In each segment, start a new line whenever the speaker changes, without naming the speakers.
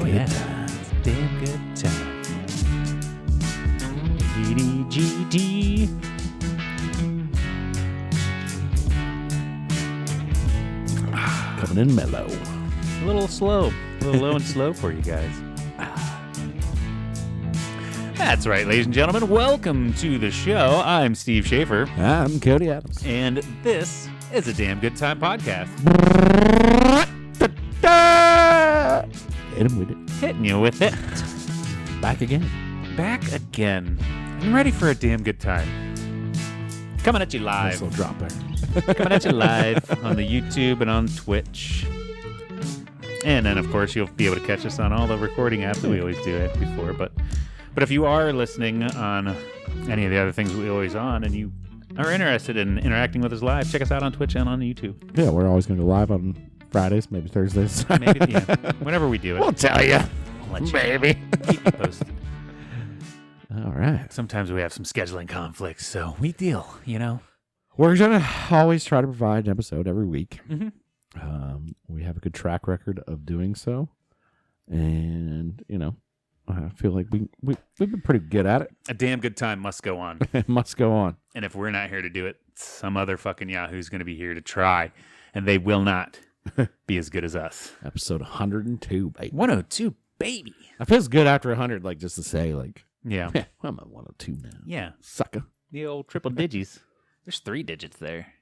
good time.
Damn good time. GDGD.
Coming in mellow.
A little slow. A little low and slow for you guys. That's right, ladies and gentlemen. Welcome to the show. I'm Steve Schaefer.
I'm Cody Adams.
And this is a Damn Good Time podcast.
Hit him with it.
Hitting you with it.
Back again.
Back again. I'm ready for a damn good time. Coming at you
Nice
live.
little drop there.
Coming at you live on the YouTube and on Twitch. And then, of course, you'll be able to catch us on all the recording apps that we always do it before. But if you are listening on any of the other things we always on and you are interested in interacting with us live, check us out on Twitch and on YouTube.
Yeah, we're always going to go live on Fridays, maybe Thursdays.
Maybe, yeah, whenever we do it.
We'll tell you.
We'll let you
Maybe.
keep you posted.
All right.
Sometimes we have some scheduling conflicts, so we deal, you know?
We're going to always try to provide an episode every week.
Mm-hmm.
We have a good track record of doing so. And, you know, I feel like we've been pretty good at it.
A damn good time must go on.
It must go on.
And if we're not here to do it, some other fucking Yahoo's going to be here to try. And they will not be as good as us.
Episode 102, baby.
102, baby.
It feels good after 100, like, just to say, like,
Yeah.
yeah, I'm at 102 now.
Yeah.
Sucker.
The old triple digits. There's 3 digits there.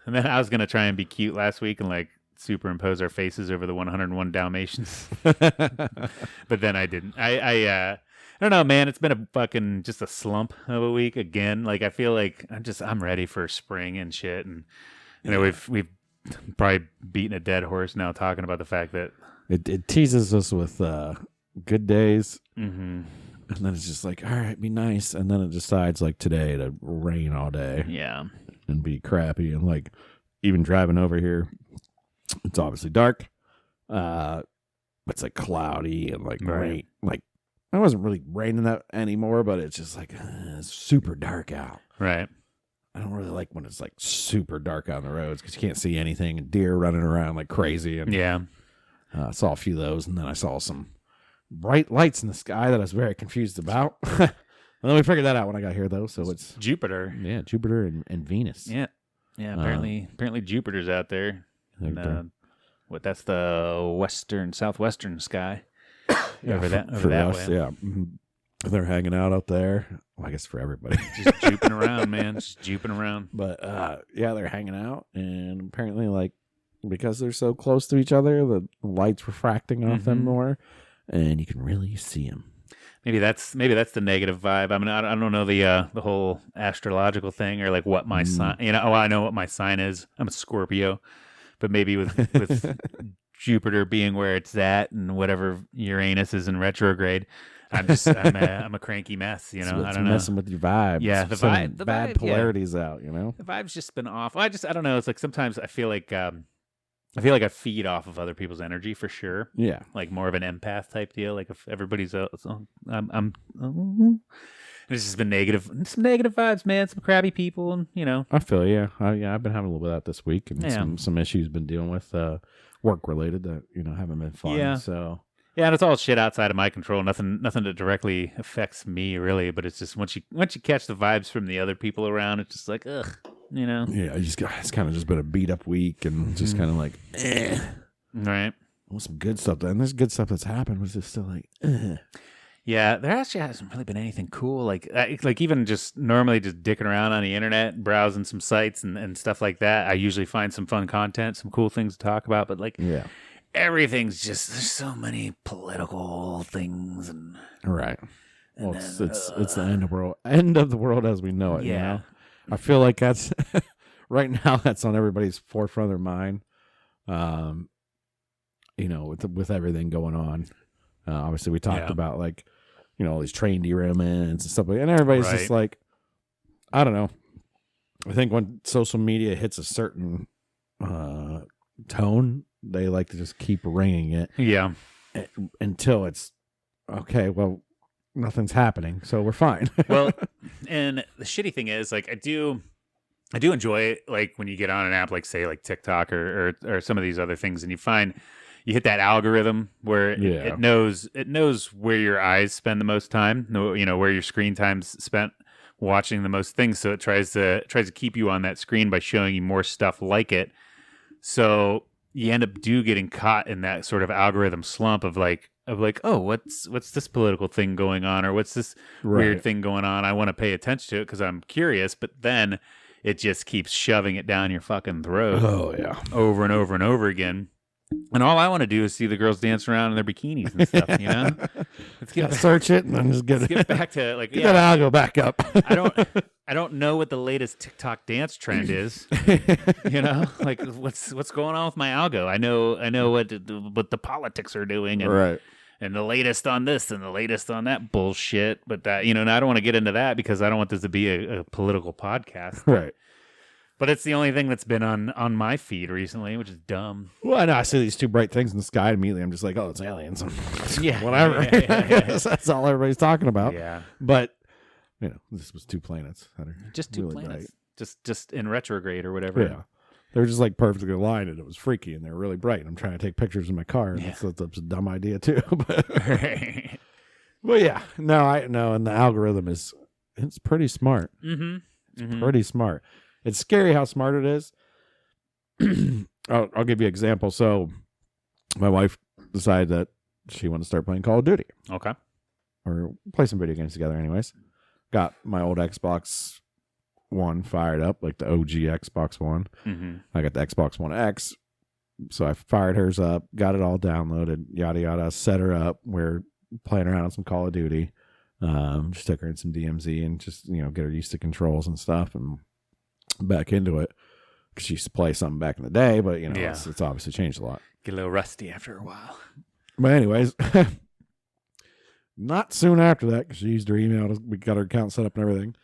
And then I was going to try and be cute last week and, like, superimpose our faces over the 101 Dalmatians. But then I didn't. I don't know, man. It's been a fucking just a slump of a week again. Like, I feel like I'm ready for spring and shit. And, you know, we've probably beaten a dead horse now talking about the fact that
It teases us with good days,
mm-hmm.
and then it's just like, all right, be nice, and then it decides, like, today to rain all day
Yeah.
and be crappy, and, like, even driving over here, it's obviously dark. It's, like, cloudy and, like,
Right.
rain. Like, it wasn't really raining that anymore, but it's just, like, it's super dark out.
Right.
I don't really like when it's, like, super dark out on the roads because you can't see anything, and deer running around like crazy, and
Yeah.
I saw a few of those, and then I saw some bright lights in the sky that I was very confused about. And then we figured that out when I got here, though. So it's
Jupiter.
Jupiter and Venus.
Yeah. Yeah. Apparently Jupiter's out there. And, that's the southwestern sky. over that way.
Yeah. Mhm. They're hanging out there. Well, I guess for everybody.
Just juping around, man. Just juping around.
But yeah, they're hanging out, and apparently, like, because they're so close to each other, the light's refracting off them more, and you can really see them.
Maybe that's the negative vibe. I mean, I don't know the whole astrological thing or like what my sign. You know, I know what my sign is. I'm a Scorpio, but maybe with Jupiter being where it's at and whatever Uranus is in retrograde, I'm a cranky mess. You know,
It's
I don't know.
messing with your vibe.
Yeah, the
Sending
vibe- the
bad
vibe, yeah.
polarities out. You know.
The vibe's just been off. I don't know. It's like sometimes I feel like I feed off of other people's energy for sure.
Yeah.
Like more of an empath type deal. Like if everybody's it's just been some negative vibes, man. Some crabby people, and you know.
I feel you. I've been having a little bit of that this week, and
Yeah.
some issues been dealing with work related that haven't been fun.
Yeah.
So
Yeah, and it's all shit outside of my control. Nothing that directly affects me really. But it's just once you catch the vibes from the other people around, it's just like ugh, you know.
yeah, it's kind of just been a beat up week, and just kind of like,
Right.
well, some good stuff. And there's good stuff that's happened, but it's just still like,
Yeah, there actually hasn't really been anything cool. Like even just normally just dicking around on the internet, browsing some sites and stuff like that. I usually find some fun content, some cool things to talk about. But like
yeah,
everything's just there's so many political things and
right. Well,
then,
it's the end of the world as we know it.
Yeah.
You know? I feel like that's right now. That's on everybody's forefront of their mind. With everything going on. Obviously, we talked about like, all these train derailments and stuff like that. And everybody's just like, I don't know. I think when social media hits a certain tone, they like to just keep ringing it.
Yeah.
Until it's okay. Well, nothing's happening, so we're fine.
Well, and the shitty thing is, like, I do enjoy it, like when you get on an app like say like TikTok or some of these other things, and you find you hit that algorithm where it knows where your eyes spend the most time, where your screen time's spent watching the most things. So it tries to keep you on that screen by showing you more stuff like it. So you end up getting caught in that sort of algorithm slump of like, oh, what's this political thing going on, or what's this weird thing going on? I want to pay attention to it because I'm curious, but then it just keeps shoving it down your fucking throat.
Oh yeah,
over and over and over again. And all I want to do is see the girls dance around in their bikinis and stuff, you know?
Let's get search it and then just get
back to like
get that algo back up.
I don't know what the latest TikTok dance trend is. You know, like what's going on with my algo? I know what the politics are doing, and, and the latest on this and the latest on that bullshit. But that, and I don't want to get into that because I don't want this to be a political podcast,
right?
But it's the only thing that's been on my feed recently, which is dumb.
Well, I know I see these two bright things in the sky. Immediately, I'm just like, oh, it's aliens.
Yeah,
whatever.
Yeah.
That's all everybody's talking about.
Yeah,
but this was two planets.
Just two
really
planets. Bright. Just in retrograde or whatever.
Yeah, they were just like perfectly aligned, and it was freaky, and they were really bright. And I'm trying to take pictures in my car, and that's a dumb idea too. But well, yeah, no, I know, and the algorithm it's pretty smart. It's pretty smart. It's scary how smart it is. I'll give you an example. So my wife decided that she wanted to start playing Call of Duty.
Okay.
Or play some video games together anyways. Got my old Xbox One fired up, like the OG Xbox One. I got the Xbox One X. So I fired hers up, got it all downloaded, yada, yada, set her up. We're playing around on some Call of Duty. Just took her in some DMZ and just, get her used to controls and stuff and back into it. Because she used to play something back in the day, but, it's obviously changed a lot.
Get a little rusty after a while.
But anyways, not soon after that, because she used her email, we got her account set up and everything.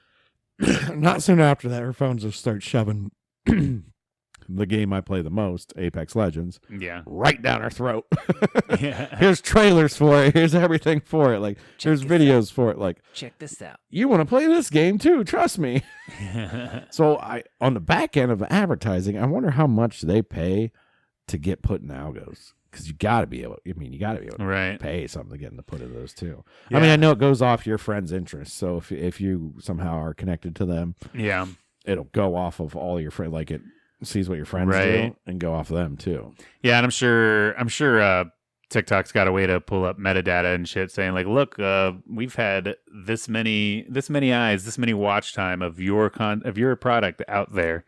Not soon after that, her phone just started shoving the game I play the most, Apex Legends, right down her throat. Here's trailers for it. Here's everything for it. Like, here's videos for it. Like,
check this out.
You want to play this game too? Trust me. So on the back end of advertising, I wonder how much they pay to get put in algos. Because you got to be able. To pay something to get into put in those too. Yeah. I mean, I know it goes off your friend's interests. So if you somehow are connected to them, it'll go off of all your friends. Like it sees what your friends do and go off of them too. Yeah,
and I'm sure TikTok's got a way to pull up metadata and shit saying like, look, we've had this many eyes, this many watch time of your product out there.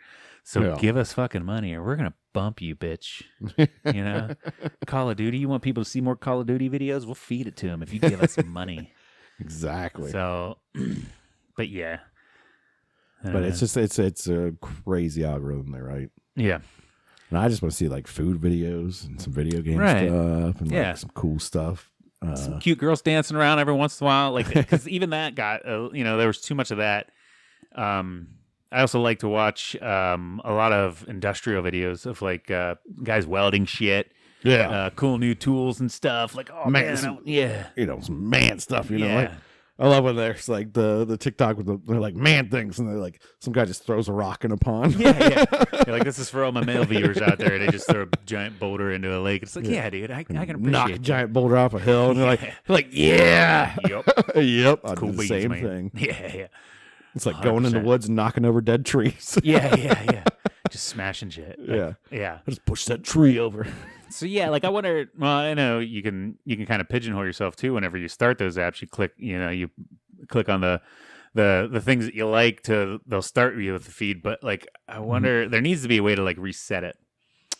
So give us fucking money or we're going to bump you, bitch. Call of Duty. You want people to see more Call of Duty videos? We'll feed it to them if you give us some money.
Exactly.
So, but yeah.
But it's a crazy algorithm there, right?
Yeah.
And I just want to see like food videos and some video game stuff and like some cool stuff.
Some cute girls dancing around every once in a while. Like, because even that got, there was too much of that. I also like to watch a lot of industrial videos of like guys welding shit.
Yeah.
Cool new tools and stuff. Like, oh, man.
Some man stuff, like. I love when there's like the TikTok with they're like man things, and they're like some guy just throws a rock in a pond.
Yeah. You're like, this is for all my male viewers out there. They just throw a giant boulder into a lake. It's like, dude, I can appreciate
knock a giant boulder off a hill, and they're like, yep, I
cool
do the
beans,
same
man.
thing.
Yeah.
It's like 100%. Going in the woods and knocking over dead trees.
Yeah. Just smashing shit.
Like,
yeah.
I just push that tree over.
So yeah, like I wonder. Well, I know you can kind of pigeonhole yourself too. Whenever you start those apps, you click on the things that you like they'll start you with the feed. But like, I wonder there needs to be a way to like reset it.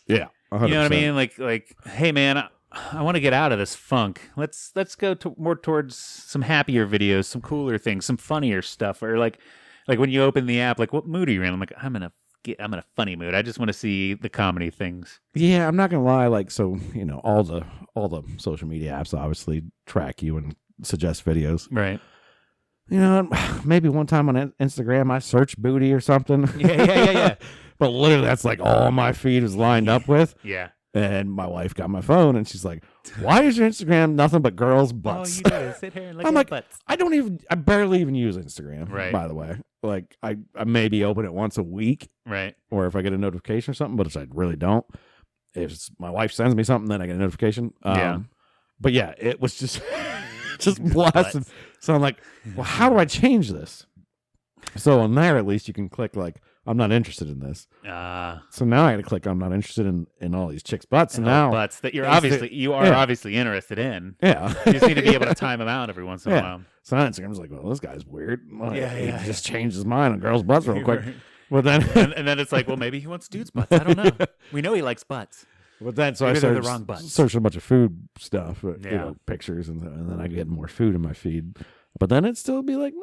Yeah, 100%.
You know what I mean? Like, hey man, I want to get out of this funk. Let's go more towards some happier videos, some cooler things, some funnier stuff, or like when you open the app, like what mood are you in? I'm like, I'm in a funny mood. I just want to see the comedy things.
Yeah, I'm not gonna lie. Like, so all the social media apps obviously track you and suggest videos.
Right.
Maybe one time on Instagram I searched booty or something.
Yeah.
But literally, that's like all my feed is lined up with.
Yeah.
And my wife got my phone, and she's like, "Why is your Instagram nothing but girls' butts?"
Oh, you gotta sit here and look
I'm
at
like,
butts.
I barely even use Instagram.
Right.
By the way, like I maybe open it once a week.
Right.
Or if I get a notification or something, but I really don't. if my wife sends me something, then I get a notification. But yeah, it was just just blasted. So I'm like, well, how do I change this? So on there, at least you can click like, I'm not interested in this. So now I got to click, I'm not interested in all these chicks' butts. And now
butts that you are obviously interested in.
Yeah.
You just need to be able to time them out every once in a while.
So now Instagram's like, well, this guy's weird. He just changed his mind on girls' butts real quick. Well, then
and then it's like, well, maybe he wants dudes' butts. I don't know. We know he likes butts.
But then, so maybe I started the wrong butts. Searching a bunch of food stuff, pictures, and then I get more food in my feed. But then it'd still be like,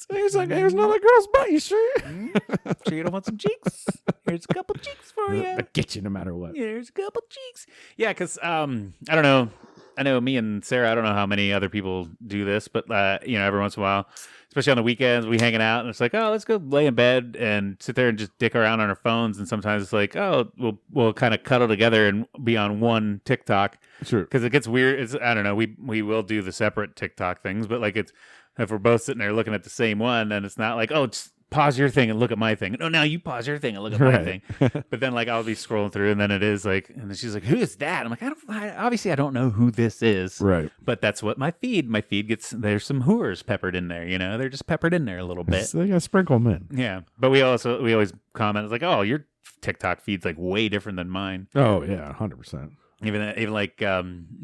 here's another girl's butt. You sure?
Sure you don't want some cheeks? Here's a couple cheeks for you.
They'll get you no matter what.
Here's a couple cheeks. Yeah, because I don't know. I know me and Sarah, I don't know how many other people do this, but every once in a while, especially on the weekends, we hanging out and it's like, oh, let's go lay in bed and sit there and just dick around on our phones. And sometimes it's like, oh, we'll kind of cuddle together and be on one TikTok.
Sure.
Because it gets weird. I don't know. We will do the separate TikTok things, but like if we're both sitting there looking at the same one, then it's not like, oh, just pause your thing and look at my thing. No, now you pause your thing and look at my thing. But then like I'll be scrolling through and then it is like, and then she's like, who is that? I'm like, obviously I don't know who this is.
Right.
But that's what my feed gets. There's some whores peppered in there, they're just peppered in there a little bit.
So they got sprinkle them in.
Yeah. But we always comment, it's like, oh, your TikTok feed's like way different than mine.
Oh yeah. 100%.
Even like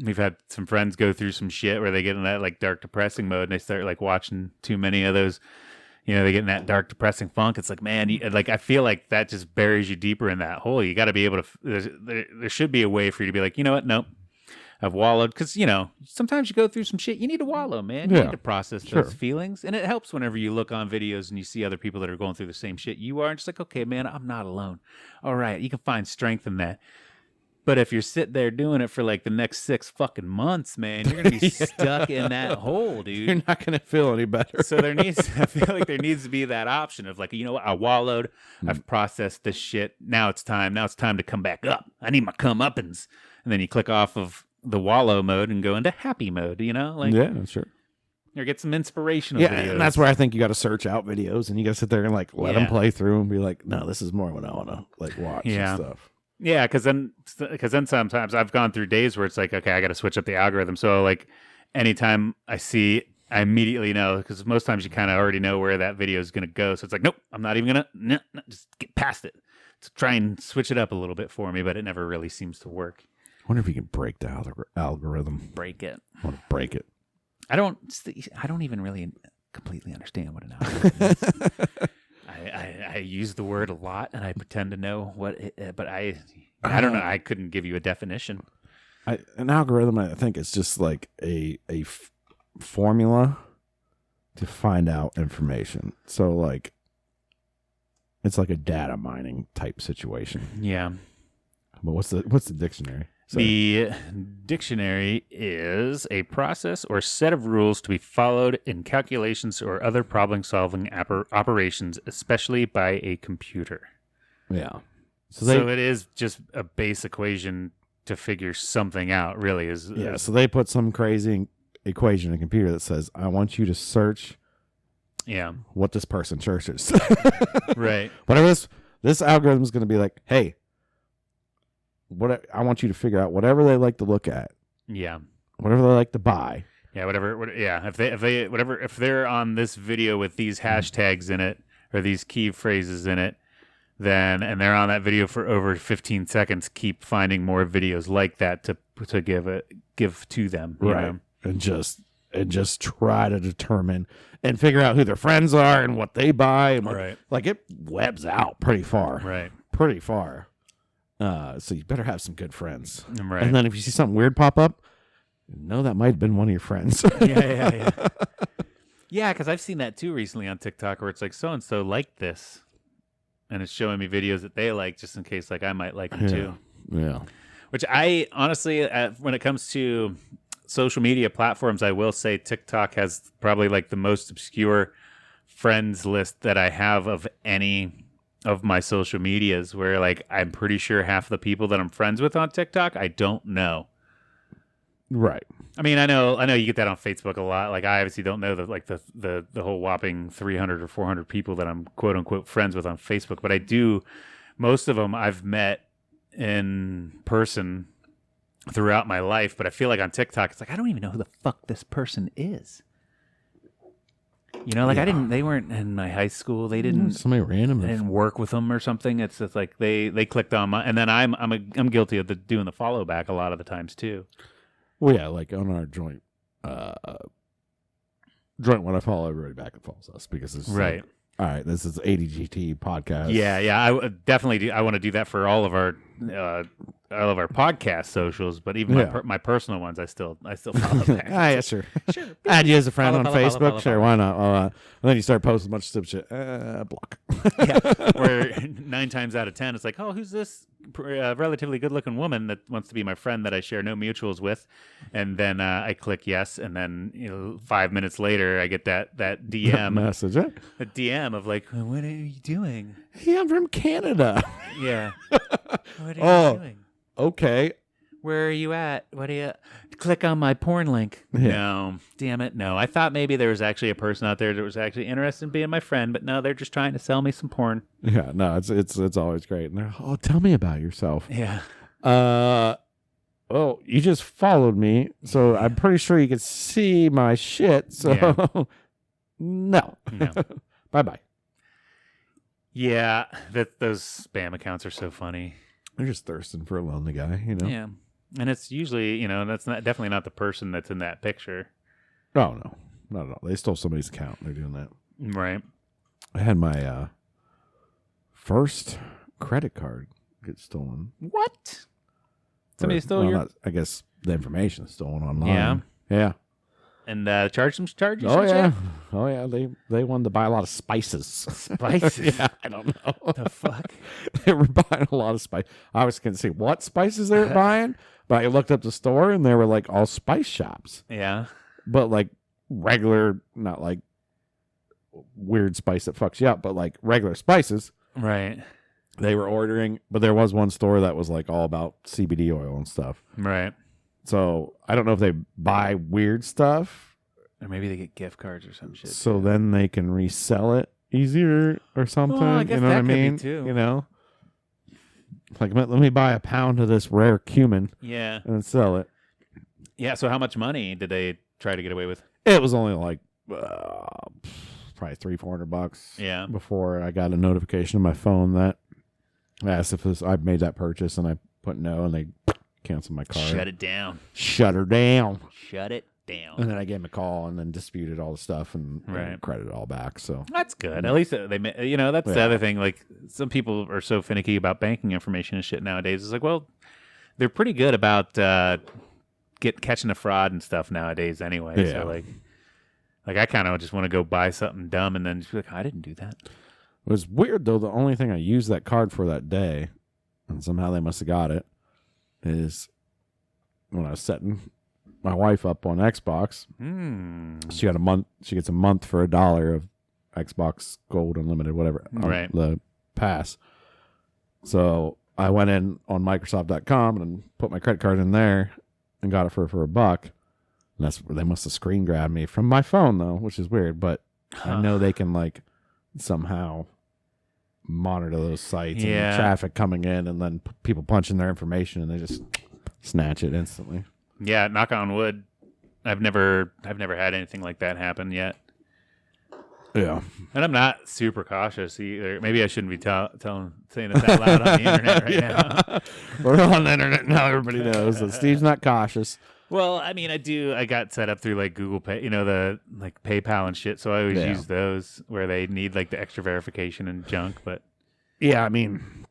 we've had some friends go through some shit where they get in that like dark depressing mode and they start like watching too many of those. They get in that dark, depressing funk. It's like, man, I feel like that just buries you deeper in that hole. You got to be able to. There should be a way for you to be like, you know what? Nope, I've wallowed. Because sometimes you go through some shit. You need to wallow, man. You need to process those feelings, and it helps whenever you look on videos and you see other people that are going through the same shit you are. And just like, okay, man, I'm not alone. All right, you can find strength in that. But if you're sitting there doing it for like the next 6 fucking months, man, you're gonna be stuck in that hole, dude.
You're not gonna feel any better.
So I feel like there needs to be that option of like, you know what, I wallowed, I've processed this shit. Now it's time to come back up. I need my comeuppance. And then you click off of the wallow mode and go into happy mode. Like
yeah, sure.
Or get some inspirational videos.
And that's where I think you got to search out videos and you got to sit there and like let them play through and be like, no, this is more what I want to like watch and stuff.
Yeah, because then sometimes I've gone through days where it's like, okay, I got to switch up the algorithm. So like anytime I immediately know, because most times you kind of already know where that video is going to go. So it's like, nope, I'm not even going to, just get past it. To try and switch it up a little bit for me, but it never really seems to work.
I wonder if you can break the algorithm.
Break it.
I want to break it.
I don't even really completely understand what an algorithm is. I use the word a lot, and I pretend to know what it, but I don't know. I couldn't give you a definition.
An algorithm, I think, is just like a formula to find out information. So, like, it's like a data mining type situation.
Yeah.
But what's the dictionary?
The dictionary is a process or set of rules to be followed in calculations or other problem-solving operations, especially by a computer.
Yeah.
So it is just a base equation to figure something out, really.
So they put some crazy equation in a computer that says, I want you to search what this person searches.
Right.
Whatever this algorithm is going to be like, hey, I want you to figure out whatever they like to look at.
Yeah.
Whatever they like to buy.
Yeah, whatever. Yeah, if they're on this video with these hashtags in it or these key phrases in it, and they're on that video for over 15 seconds, keep finding more videos like that to give to them.
Right. And just try to determine and figure out who their friends are and what they buy. And
right.
Like it webs out pretty far.
Right.
Pretty far. So you better have some good friends.
Right.
And then if you see something weird pop up, that might have been one of your friends.
Yeah. Yeah, because I've seen that too recently on TikTok where it's like, so-and-so liked this. And it's showing me videos that they like just in case like I might like them too.
Yeah.
Which I honestly, when it comes to social media platforms, I will say TikTok has probably like the most obscure friends list that I have of any of my social medias, where like I'm pretty sure half the people that I'm friends with on TikTok I don't know.
Right.
I mean, I know you get that on Facebook a lot. Like I obviously don't know the whole whopping 300 or 400 people that I'm quote unquote friends with on Facebook, but I do. Most of them I've met in person throughout my life, but I feel like on TikTok, it's like I don't even know who the fuck this person is. You know, like they weren't in my high school. They didn't.
Somebody random.
I didn't work with them or something. It's just like they clicked on my, and then I'm guilty of doing the follow back a lot of the times too.
Well, yeah, like on our joint when I follow everybody back, it follows us because it's
right.
Like, all right, this is ADGT podcast.
Yeah, I definitely do. I want to do that for all of our podcast socials, but even my personal ones, I still follow back.
Yeah, sure. Add you as a friend on Facebook.
Follow.
Sure, why not? And then you start posting a bunch of stupid shit. Block.
Yeah, where 9 times out of 10, it's like, oh, who's this relatively good-looking woman that wants to be my friend that I share no mutuals with? And then I click yes, and then 5 minutes later, I get that DM
message.
A DM of like, what are you doing?
Hey, I'm from Canada.
Yeah. What are you doing?
Okay.
Where are you at? What do you click on my porn link?
Yeah.
No, damn it, no. I thought maybe there was actually a person out there that was actually interested in being my friend, but no, they're just trying to sell me some porn.
Yeah, no, it's always great. And they're, tell me about yourself.
Yeah.
Oh, you just followed me, so I'm pretty sure you could see my shit. So no. Bye bye.
Yeah, those spam accounts are so funny.
They're just thirsting for a lonely guy, you know?
Yeah. And it's usually, that's definitely not the person that's in that picture.
Oh, no. Not at all. They stole somebody's account. They're doing that.
Right.
I had my first credit card get stolen.
What? Somebody stole your...
I guess the information is stolen online.
Yeah?
Yeah.
And charge some charges?
Oh, yeah. Oh, yeah. They wanted to buy a lot of spices.
Spices?
Yeah, I don't know.
The fuck?
They were buying a lot of spice. I was going to see what spices they were buying, but I looked up the store and they were like all spice shops.
Yeah.
But like regular, not like weird spice that fucks you up, but like regular spices.
Right.
They were ordering, but there was one store that was like all about CBD oil and stuff.
Right.
So I don't know if they buy weird stuff.
Or maybe they get gift cards or some shit.
So then they can resell it easier or something.
Well, I guess
you know
that
what I mean?
could be too.
You know? Like, let me buy a pound of this rare cumin.
Yeah.
And then sell it.
Yeah, so how much money did they try to get away with?
It was only like probably $300-400.
Yeah.
Before I got a notification on my phone that asked if I made that purchase, and I put no, and they canceled my card.
Shut it down.
Shut her down.
Shut it down.
And then I gave him a call and then disputed all the stuff and credited it all back. So
that's good. At least they, that's the other thing. Like some people are so finicky about banking information and shit nowadays. It's like, well, they're pretty good about catching a fraud and stuff nowadays anyway.
Yeah.
So like I kind of just want to go buy something dumb and then just be like, I didn't do that.
It was weird though. The only thing I used that card for that day, and somehow they must have got it, is when I was setting my wife up on Xbox. She got a month. She gets a month for $1 of Xbox Gold Unlimited, whatever,
right?
The pass. So I went in on Microsoft.com and put my credit card in there and got it for $1. And that's where they must have screen grabbed me from my phone though, which is weird. But I know they can like somehow monitor those sites and traffic coming in, and then people punching their information, and they just snatch it instantly.
Yeah, knock on wood. I've never had anything like that happen yet.
Yeah,
and I'm not super cautious either. Maybe I shouldn't be saying it that loud on the internet right now.
We're on the internet now. Everybody knows that Steve's not cautious.
Well, I mean, I got set up through like Google Pay, the like PayPal and shit. So I always use those where they need like the extra verification and junk. But
yeah, I mean,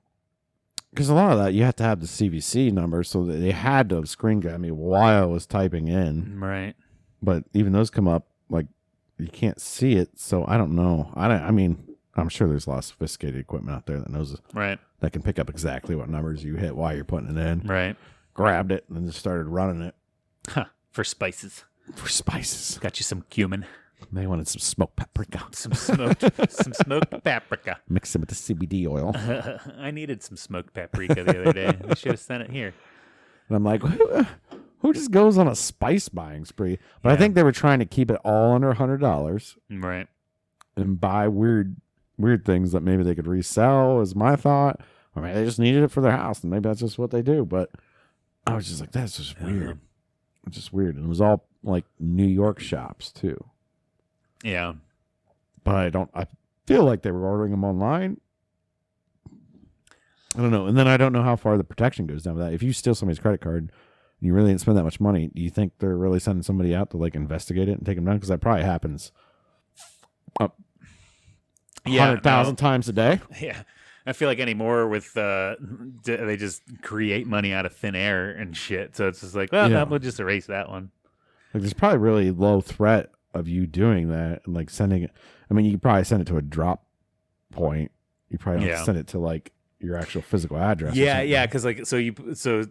because a lot of that you have to have the CVC number, so that they had to screen grab me while I was typing in.
Right.
But even those come up like you can't see it, so I don't know. I mean, I'm sure there's a lot of sophisticated equipment out there that knows that can pick up exactly what numbers you hit while you're putting it in.
Right.
Grabbed it and then just started running it.
Huh. For spices. Got you some cumin.
They wanted some smoked paprika.
Some smoked paprika.
Mix it with the CBD oil.
I needed some smoked paprika the other day. They should have sent it here.
And I'm like, who just goes on a spice buying spree? But I think they were trying to keep it all under $100.
Right.
And buy weird things that maybe they could resell, is my thought. Or maybe they just needed it for their house, and maybe that's just what they do. But I was just like, that's just weird. It's just weird. And it was all like New York shops too.
Yeah.
But I feel like they were ordering them online. I don't know. And then I don't know how far the protection goes down with that. If you steal somebody's credit card and you really didn't spend that much money, do you think they're really sending somebody out to like investigate it and take them down? Because that probably happens 100,000 times a day.
Yeah. I feel like anymore with they just create money out of thin air and shit. So it's just like, well, we'll just erase that one.
Like, there's probably really low threat of you doing that and like sending it. I mean, you could probably send it to a drop point. You probably don't send it to like your actual physical address.
Yeah, because like so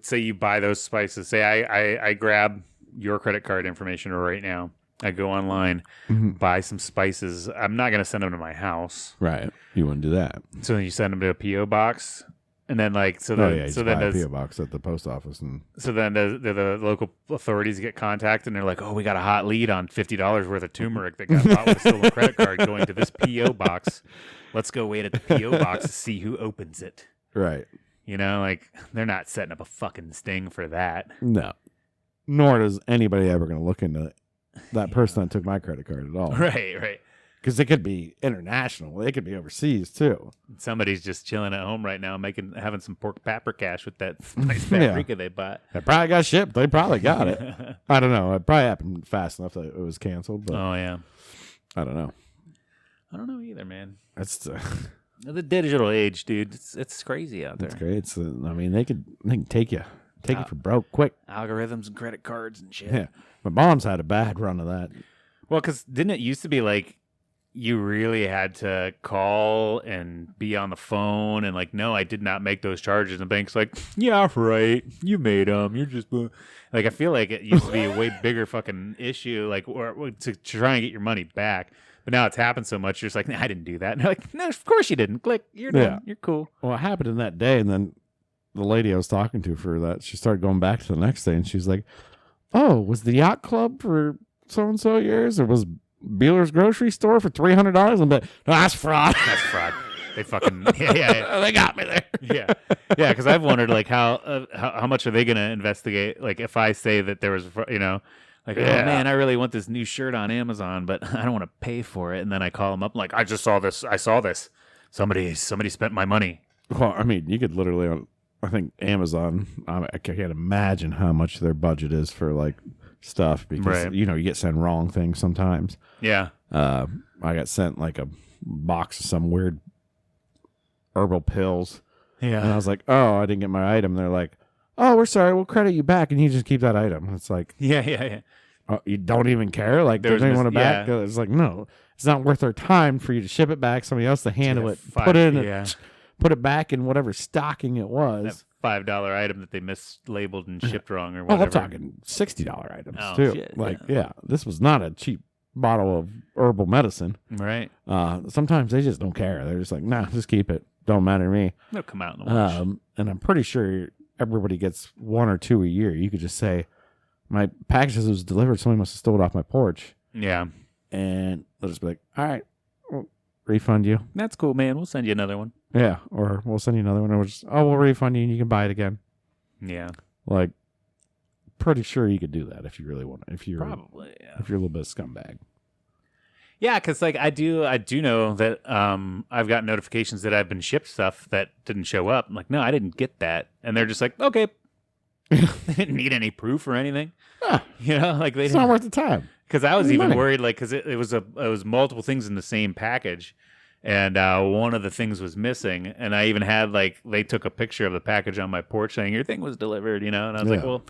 say you buy those spices. Say I grab your credit card information right now. I go online, buy some spices. I'm not going to send them to my house.
Right. You wouldn't do that.
So you send them to a P.O. box. And then like, so
buy
then
a P.O. box at the post office. And
so then the local authorities get contacted and they're like, oh, we got a hot lead on $50 worth of turmeric that got bought with a stolen credit card going to this P.O. box. Let's go wait at the P.O. box to see who opens it.
Right.
You know, like they're not setting up a fucking sting for that.
No. Nor is anybody ever going to look into that person that took my credit card at all.
Right.
Because it could be international. It could be overseas too.
Somebody's just chilling at home right now, having some pork paprikash with that nice paprika they bought.
It probably got shipped. They probably got it. I don't know. It probably happened fast enough that it was canceled. But
oh yeah.
I don't know.
I don't know either, man.
That's
the digital age, dude. It's crazy out there.
It's great. I mean, they can take you for broke quick.
Algorithms and credit cards and shit.
Yeah. My mom's had a bad run of that.
Well, because didn't it used to be like you really had to call and be on the phone and like, no, I did not make those charges. And the bank's like, yeah, right. You made them. You're just like, I feel like it used to be a way bigger fucking issue, like or to try and get your money back. But now it's happened so much, you're just like, nah, I didn't do that. And they're like, no, of course you didn't. Click, you're done. You're cool.
Well, it happened in that day, and then the lady I was talking to for that, she started going back to the next day, and she's like, oh, was the yacht club for so-and-so years, or was Beeler's grocery store for $300? I'm like, no, that's fraud.
That's fraud. They fucking
they got me there.
yeah, because I've wondered like how much are they going to investigate? Like if I say that there was, like, oh man, I really want this new shirt on Amazon, but I don't want to pay for it, and then I call them up like, I just saw this. I saw this. Somebody spent my money.
Well, I mean, you could literally. I think Amazon, I can't imagine how much their budget is for like stuff because, you get sent wrong things sometimes.
Yeah.
I got sent like a box of some weird herbal pills.
Yeah.
And I was like, oh, I didn't get my item. They're like, oh, we're sorry. We'll credit you back. And you just keep that item. It's like,
yeah.
Oh, you don't even care? Like, do they want it back? Yeah. It's like, no, it's not worth their time for you to ship it back. Somebody else to handle it, put it back in whatever stocking it was.
That $5 item that they mislabeled and shipped wrong or whatever.
I'm talking $60 items too. Shit, like, this was not a cheap bottle of herbal medicine.
Right.
Sometimes they just don't care. They're just like, nah, just keep it. Don't matter to me.
They'll come out in the wash.
And I'm pretty sure everybody gets 1 or 2 a year. You could just say, my package was delivered. Somebody must have stole it off my porch.
Yeah.
And they'll just be like, all right, we'll refund you.
That's cool, man. We'll send you another one.
Yeah, or we'll send you another one. Or we'll refund you and you can buy it again.
Yeah.
Like, pretty sure you could do that if you really want to. If you're
probably,
if you're a little bit of scumbag.
Yeah, because like I do know that I've got notifications that I've been shipped stuff that didn't show up. I'm like, no, I didn't get that, and they're just like, okay, they didn't need any proof or anything. Like
it's not worth the time.
Because I was even worried, like, because it was multiple things in the same package, and one of the things was missing, and I even had like they took a picture of the package on my porch saying your thing was delivered, and I was like, well.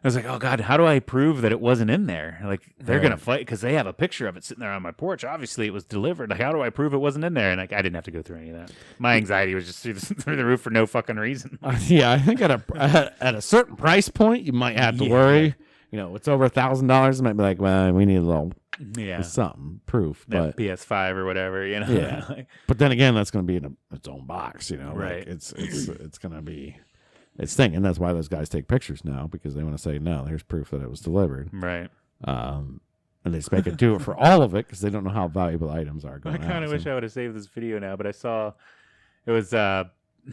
I was like, oh, God, how do I prove that it wasn't in there? Like, they're going to fight because they have a picture of it sitting there on my porch. Obviously, it was delivered. Like, how do I prove it wasn't in there? And like, I didn't have to go through any of that. My anxiety was just through the roof for no fucking reason.
Yeah, I think at a certain price point, you might have to worry. It's over $1,000. It might be like, well, we need a little something, proof. But
PS5 or whatever,
Yeah. But then again, that's going to be in its own box,
Right.
Like it's going to be... It's thing, and that's why those guys take pictures now because they want to say, "No, here's proof that it was delivered."
Right.
And they just make it do it for all of it because they don't know how valuable items are.
I kind of wish I would have saved this video now, but I saw it was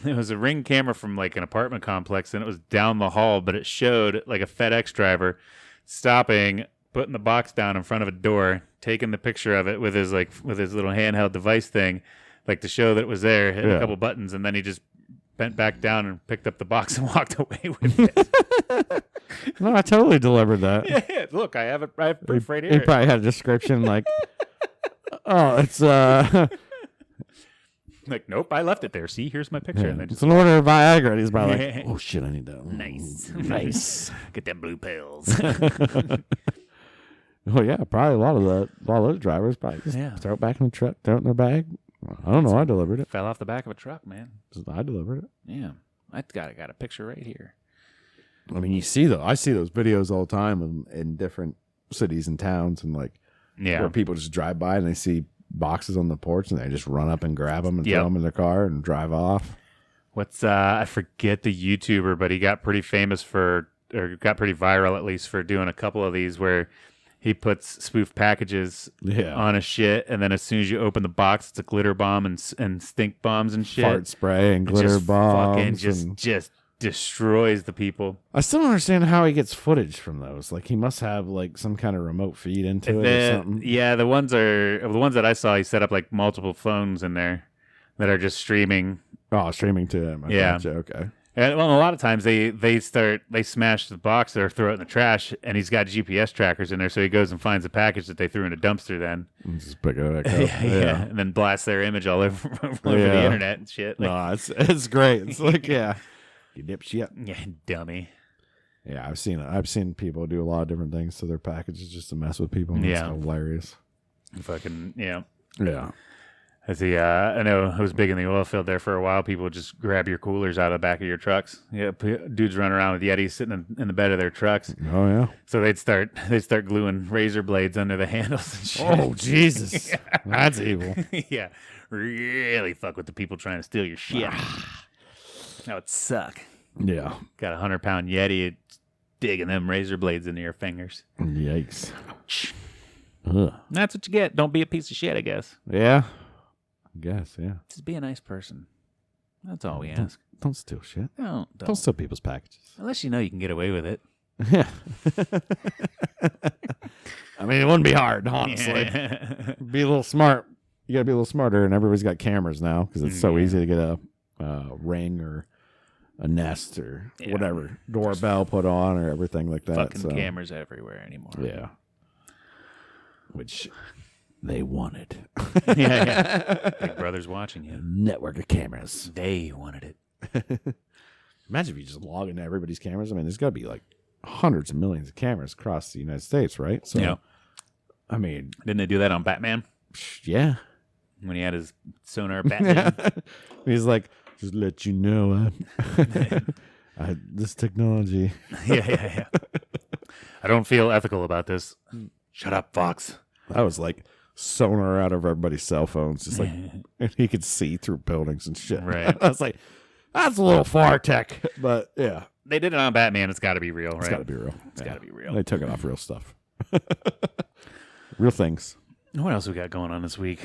a Ring camera from like an apartment complex, and it was down the hall, but it showed like a FedEx driver stopping, putting the box down in front of a door, taking the picture of it with his little handheld device thing, like to show that it was there, hit a couple buttons, and then he just bent back down and picked up the box and walked away with it.
No, I totally delivered that.
Yeah, look, I have proof right here.
He probably had a description like, "Oh, it's
like, nope, I left it there. See, here's my picture."
yeah,
And then
it's an order of Viagra." And he's probably like, "Oh shit, I need that."
nice. Get them blue pills.
Oh yeah, probably a lot of those drivers probably just throw it back in the truck, throw it in their bag. I don't know. I delivered it.
Fell off the back of a truck, man.
I delivered it.
Yeah, I got a picture right here.
I mean, I see those videos all the time in different cities and towns, and like where people just drive by and they see boxes on the porch and they just run up and grab them and throw them in their car and drive off.
What's I forget the YouTuber, but he got pretty famous or got pretty viral at least for doing a couple of these where he puts spoof packages on a shit, and then as soon as you open the box, it's a glitter bomb and stink bombs and shit.
Fart spray and glitter bombs.
Just destroys the people.
I still don't understand how he gets footage from those. Like, he must have like some kind of remote feed into it or something.
Yeah, the ones that I saw, he set up like multiple phones in there that are just streaming.
Oh, streaming to him. Gotcha. Okay.
And well, a lot of times they smash the box or throw it in the trash, and he's got GPS trackers in there, so he goes and finds a package that they threw in a dumpster then.
And just pick it back up. Yeah.
And then blast their image all over the internet and shit. Like,
no, it's great. It's like, you dipshit.
Yeah, dummy.
Yeah, I've seen people do a lot of different things to their packages just to mess with people. And it's hilarious.
Fucking yeah.
Yeah.
I know it was big in the oil field there for a while. People would just grab your coolers out of the back of your trucks. Yeah, dudes running around with Yetis sitting in the bed of their trucks.
Oh yeah.
So they'd start gluing razor blades under the handles and shit.
Oh Jesus, that's evil.
Yeah, really fuck with the people trying to steal your shit. That would suck.
Yeah.
Got a 100-pound Yeti digging them razor blades into your fingers.
Yikes.
Ouch.
Ugh.
That's what you get. Don't be a piece of shit, I guess.
Yeah. I guess, yeah.
Just be a nice person. That's all we ask.
Don't steal shit.
Don't
steal people's packages.
Unless you know you can get away with it.
Yeah. I mean, it wouldn't be hard, honestly. Be a little smart. You got to be a little smarter, and everybody's got cameras now because it's so easy to get a Ring or a Nest or whatever doorbell put on or everything like that.
Fucking cameras everywhere anymore.
Yeah. Which they wanted.
Yeah. Big Brother's watching you.
Network of cameras.
They wanted it.
Imagine if you just log into everybody's cameras. I mean, there's got to be like hundreds of millions of cameras across the United States, right? So, I mean,
didn't they do that on Batman?
Yeah.
When he had his sonar Batman.
He's like, just let you know, this technology.
Yeah. I don't feel ethical about this. Shut up, Fox.
That was like sonar out of everybody's cell phones, just like, and he could see through buildings and shit.
Right.
I was like, that's a little far tech, but yeah.
They did it on Batman. It's got to be real, right?
It's got to be real.
It's got to be real.
They took it off real stuff. Real things.
What else we got going on this week?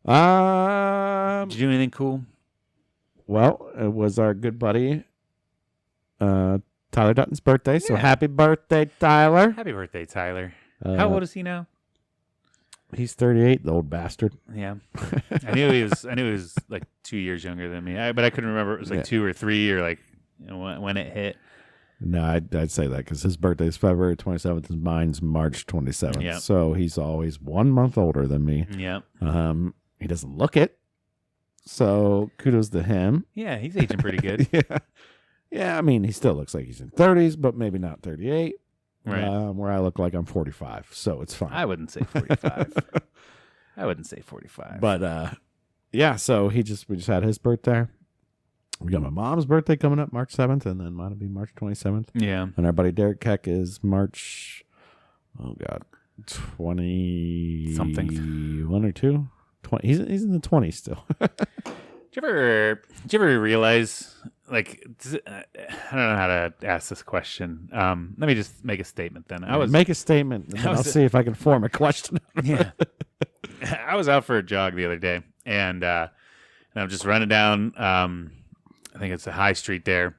Did
you do anything cool?
Well, it was our good buddy Tyler Dutton's birthday, so happy birthday, Tyler.
Happy birthday, Tyler. How old is he now?
He's 38, the old bastard.
Yeah. I knew he was like 2 years younger than me, but I couldn't remember if it was like 2 or 3 or like when it hit.
No, I'd say that because his birthday is February 27th and mine's March 27th.
Yep.
So he's always 1 month older than me.
Yeah.
He doesn't look it. So kudos to him.
Yeah, he's aging pretty good.
Yeah, I mean, he still looks like he's in 30s, but maybe not 38.
Right.
Where I look like I'm 45, so it's fine.
I wouldn't say 45. I wouldn't say 45.
But so we just had his birthday. We got my mom's birthday coming up March 7th, and then mine will be March 27th.
Yeah.
And our buddy Derek Keck is March, 20
something,
1 or 2. 20. He's in the 20s still.
Did you ever realize, like, I don't know how to ask this question. Let me just make a statement then.
Make a statement, and I'll see if I can form a question.
Yeah. I was out for a jog the other day, and and I'm just running down. I think it's the High Street there,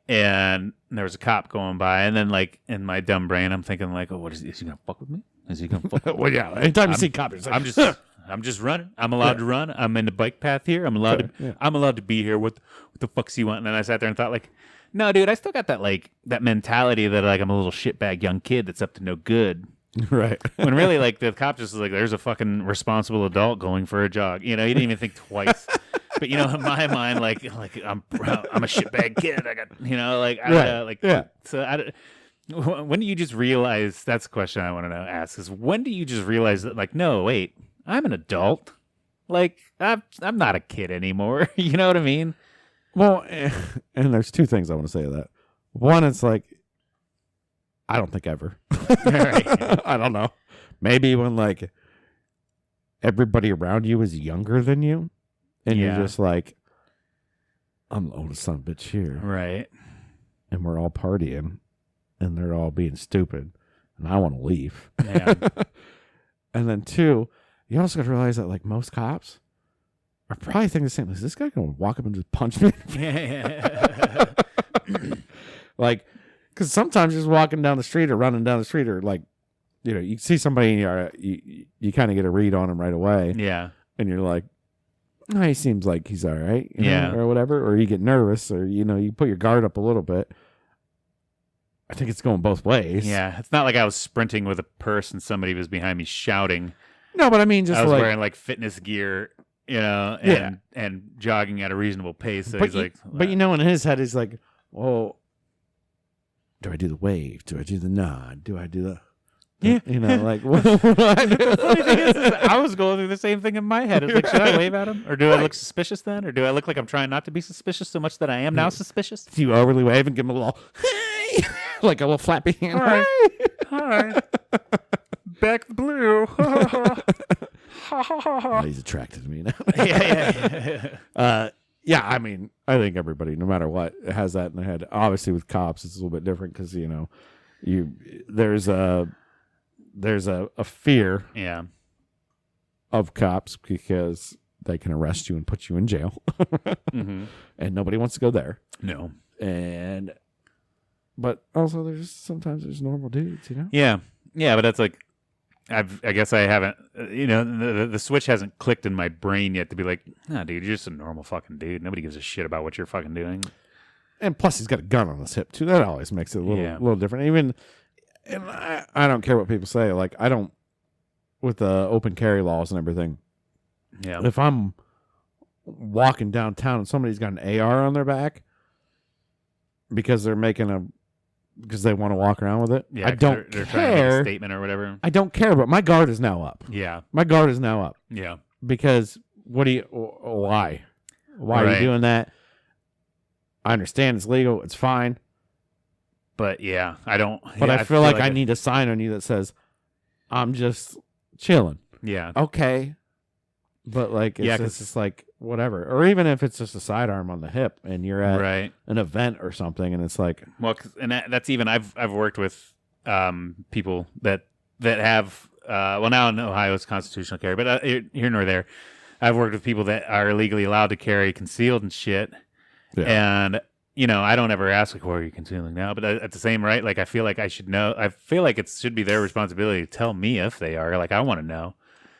and there was a cop going by, and then like in my dumb brain, I'm thinking like, oh, what is he gonna fuck with me? Is he gonna fuck? With me?
Well, yeah. Anytime you see cops, it's like,
I'm just running. I'm allowed to run. I'm in the bike path here. I'm allowed to. I'm allowed to be here. What the fuck's he want? And then I sat there and thought like, no, dude, I still got that like that mentality that like I'm a little shitbag young kid that's up to no good.
right.
When really like the cop just was like, there's a fucking responsible adult going for a jog. You know, he didn't even think twice. But you know, in my mind, like I'm a shitbag kid. I got like So when do you just realize? That's the question I want to ask. Is when do you just realize that like, no, wait, I'm an adult. Like I'm not a kid anymore. You know what I mean?
Well, and there's two things I want to say to that. One, it's like, I don't think ever. I don't know. Maybe when like everybody around you is younger than you, and you're just like, I'm the oldest son of a bitch here,
right?
And we're all partying, and they're all being stupid, and I want to leave.
Yeah.
And then two, you also got to realize that like most cops are probably thinking the same. Is this guy going to walk up and just punch me? Like, because sometimes just walking down the street or running down the street or like, you see somebody and you kind of get a read on him right away.
Yeah.
And you're like, oh, he seems like he's all right.
Yeah.
Or whatever. Or you get nervous or, you put your guard up a little bit. I think it's going both ways.
Yeah. It's not like I was sprinting with a purse and somebody was behind me shouting.
No, but I mean, just
I was wearing like fitness gear, and jogging at a reasonable pace. So he's like,
but in his head, he's like, well, do I do the wave? Do I do the nod? Do I do the, like, what?
The funny thing is, I was going through the same thing in my head. It's like, should I wave at him? Or do I look suspicious then? Or do I look like I'm trying not to be suspicious so much that I am now suspicious?
Do you overly wave and give him a little, like a little flappy hand?
Hi. Back the blue.
Oh, he's attracted to me now.
Yeah.
I mean, I think everybody, no matter what, has that in their head. Obviously, with cops, it's a little bit different because there's a fear of cops because they can arrest you and put you in jail, and nobody wants to go there.
No,
but also sometimes there's normal dudes,
Yeah, but that's like. I guess I haven't, the switch hasn't clicked in my brain yet to be like, nah, dude, you're just a normal fucking dude. Nobody gives a shit about what you're fucking doing.
And plus, he's got a gun on his hip too. That always makes it a little different. Even, and I don't care what people say. Like I don't, with the open carry laws and everything.
Yeah.
If I'm walking downtown and somebody's got an AR on their back because they want to walk around with it.
Yeah,
I don't
they're
care.
trying to make a statement or whatever.
I don't care, but my guard is now up.
Yeah.
My guard is now up.
Yeah.
Because why? Why are you doing that? I understand it's legal. It's fine.
But yeah, I don't.
But I feel like I need a sign on you that says, I'm just chilling.
Yeah.
Okay. But like, it's just like, whatever. Or even if it's just a sidearm on the hip and you're at an event or something and it's like.
Well, and that's even, I've worked with people that have, now in Ohio it's constitutional carry, but here nor there. I've worked with people that are legally allowed to carry concealed and shit. Yeah. And, I don't ever ask, like, where are you concealing now? But at the same right, like, I feel like I should know. I feel like it should be their responsibility to tell me if they are. Like, I want to know.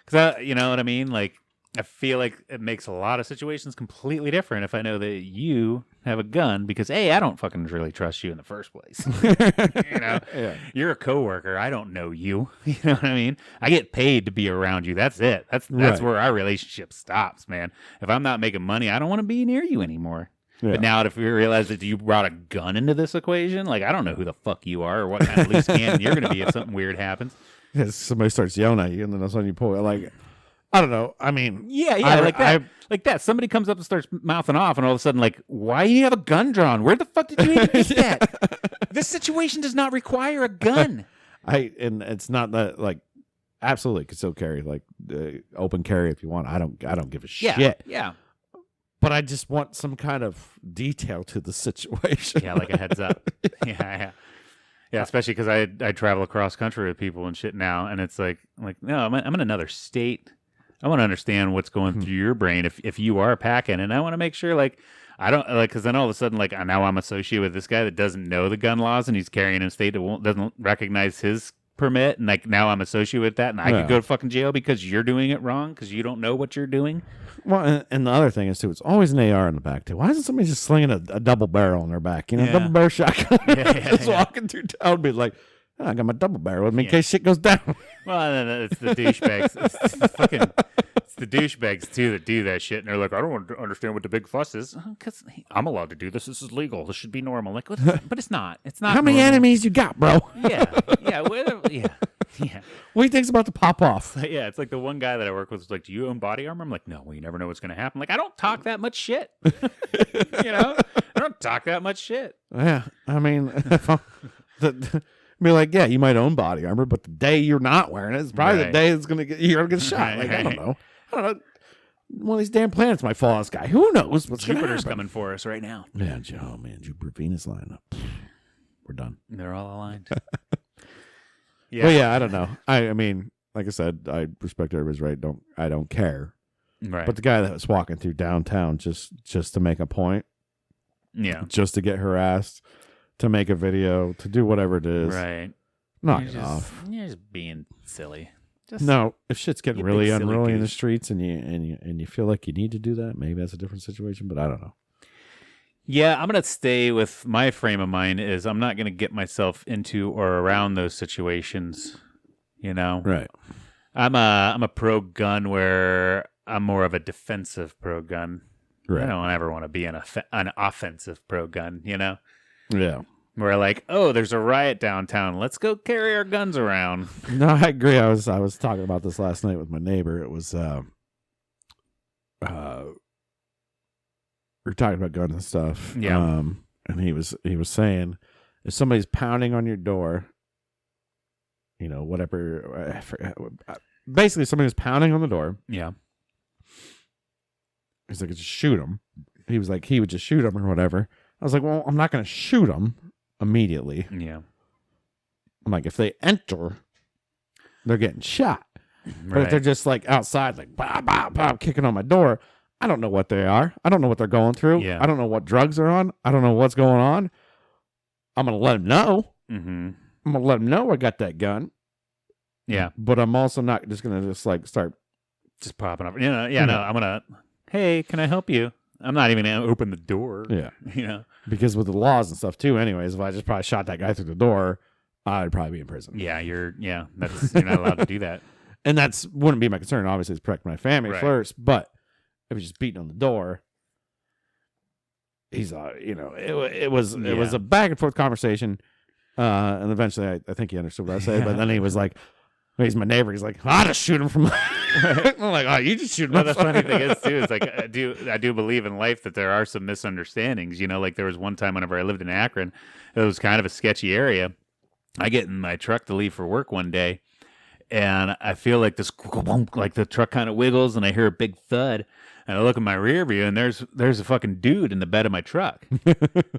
Because, you know what I mean? Like, I feel like it makes a lot of situations completely different if I know that you have a gun because, A, I don't fucking really trust you in the first place. You're a coworker. I don't know you. You know what I mean? I get paid to be around you. That's it. That's where our relationship stops, man. If I'm not making money, I don't want to be near you anymore. Yeah. But now if we realize that you brought a gun into this equation, like, I don't know who the fuck you are or what kind of loose cannon you're going to be if something weird happens.
Yeah, somebody starts yelling at you and then all of a sudden you pull it. Like, I don't know. I mean,
like that. Somebody comes up and starts mouthing off, and all of a sudden, like, why do you have a gun drawn? Where the fuck did you even get that? This situation does not require a gun.
And it's not that, like, absolutely could still carry, like, open carry if you want. I don't give a shit.
Yeah.
But I just want some kind of detail to the situation.
Yeah, like a heads up. Yeah. Yeah, especially because I travel across country with people and shit now, and it's like no, I'm in another state. I want to understand what's going through your brain if you are packing, and I want to make sure like I don't like because then all of a sudden like now I'm associated with this guy that doesn't know the gun laws and he's carrying in a state that doesn't recognize his permit, and like now I'm associated with that, and I could go to fucking jail because you're doing it wrong because you don't know what you're doing.
Well, and the other thing is too, it's always an AR in the back too. Why isn't somebody just slinging a double barrel in their back? You know, double barrel shotgun. Just walking through town, be like, oh, I got my double barrel with me in case shit goes down.
Well, it's the douchebags. It's the douchebags too that do that shit, and they're like, I don't understand what the big fuss is because I'm allowed to do this. This is legal. This should be normal. Like, but it's not. It's not.
How many enemies you got, bro?
Yeah.
What do you think's about to pop off?
Yeah, it's like the one guy that I work with is like, do you own body armor? I'm like, no, well, you never know what's going to happen. Like, I don't talk that much shit. You know? I don't talk that much shit.
Yeah. I mean, be like, yeah, you might own body armor, but the day you're not wearing it is probably the day you're gonna get shot. Like, I don't know. One of these damn planets might fall on the sky. Who knows what's
Jupiter's coming for us right now.
Yeah, oh man, Jupiter Venus line up. We're done.
They're all aligned.
Yeah. Well, yeah, I don't know. I mean, like I said, I respect everybody's right. I don't care.
Right.
But the guy that was walking through downtown just to make a point.
Yeah.
Just to get harassed, to make a video, to do whatever it is.
Right.
Knock it off.
You're just being silly.
No, if shit's getting really unruly in the streets and you feel like you need to do that, maybe that's a different situation, but I don't know.
Yeah, I'm going to stay with my frame of mind is I'm not going to get myself into or around those situations, you know?
Right.
I'm a pro gun where I'm more of a defensive pro gun. Right. I don't ever want to be an offensive pro gun, you know?
Yeah.
Where like, oh, there's a riot downtown. Let's go carry our guns around.
No, I agree. I was talking about this last night with my neighbor. It was we were talking about guns and stuff.
Yeah.
And he was saying if somebody's pounding on your door, you know, whatever, basically somebody was pounding on the door.
Yeah.
He's like, just shoot him. He was like, he would just shoot him or whatever. I was like, well, I'm not going to shoot him immediately.
Yeah.
I'm like, if they enter, they're getting shot. But
Right.
if they're just like outside, like, bah, bah, bah, kicking on my door, I don't know what they are. I don't know what they're going through.
Yeah.
I don't know what drugs they're on. I don't know what's going on. I'm going to let them know.
Mm-hmm.
I'm going to let them know I got that gun.
Yeah.
But I'm also not just going to just like start.
Just popping up. You know, yeah, no, I'm going to, hey, can I help you? I'm not even going to open the door.
Yeah.
You know?
Because with the laws and stuff too, anyways, if I just probably shot that guy through the door, I'd probably be in prison.
Yeah, you're not allowed to do that.
And that's wouldn't be my concern. Obviously, it's protect my family
Right.
first. But if he's just beating on the door, he's it was a back and forth conversation, and eventually I think he understood what I said. But then he was like, he's my neighbor. He's like, I'll just shoot him from. I'm like, oh, you just shoot him.
Well, the funny thing is too is like I do believe in life that there are some misunderstandings. You know, like there was one time whenever I lived in Akron, it was kind of a sketchy area. I get in my truck to leave for work one day, and I feel like this, like the truck kind of wiggles, and I hear a big thud, and I look in my rear view, and there's a fucking dude in the bed of my truck,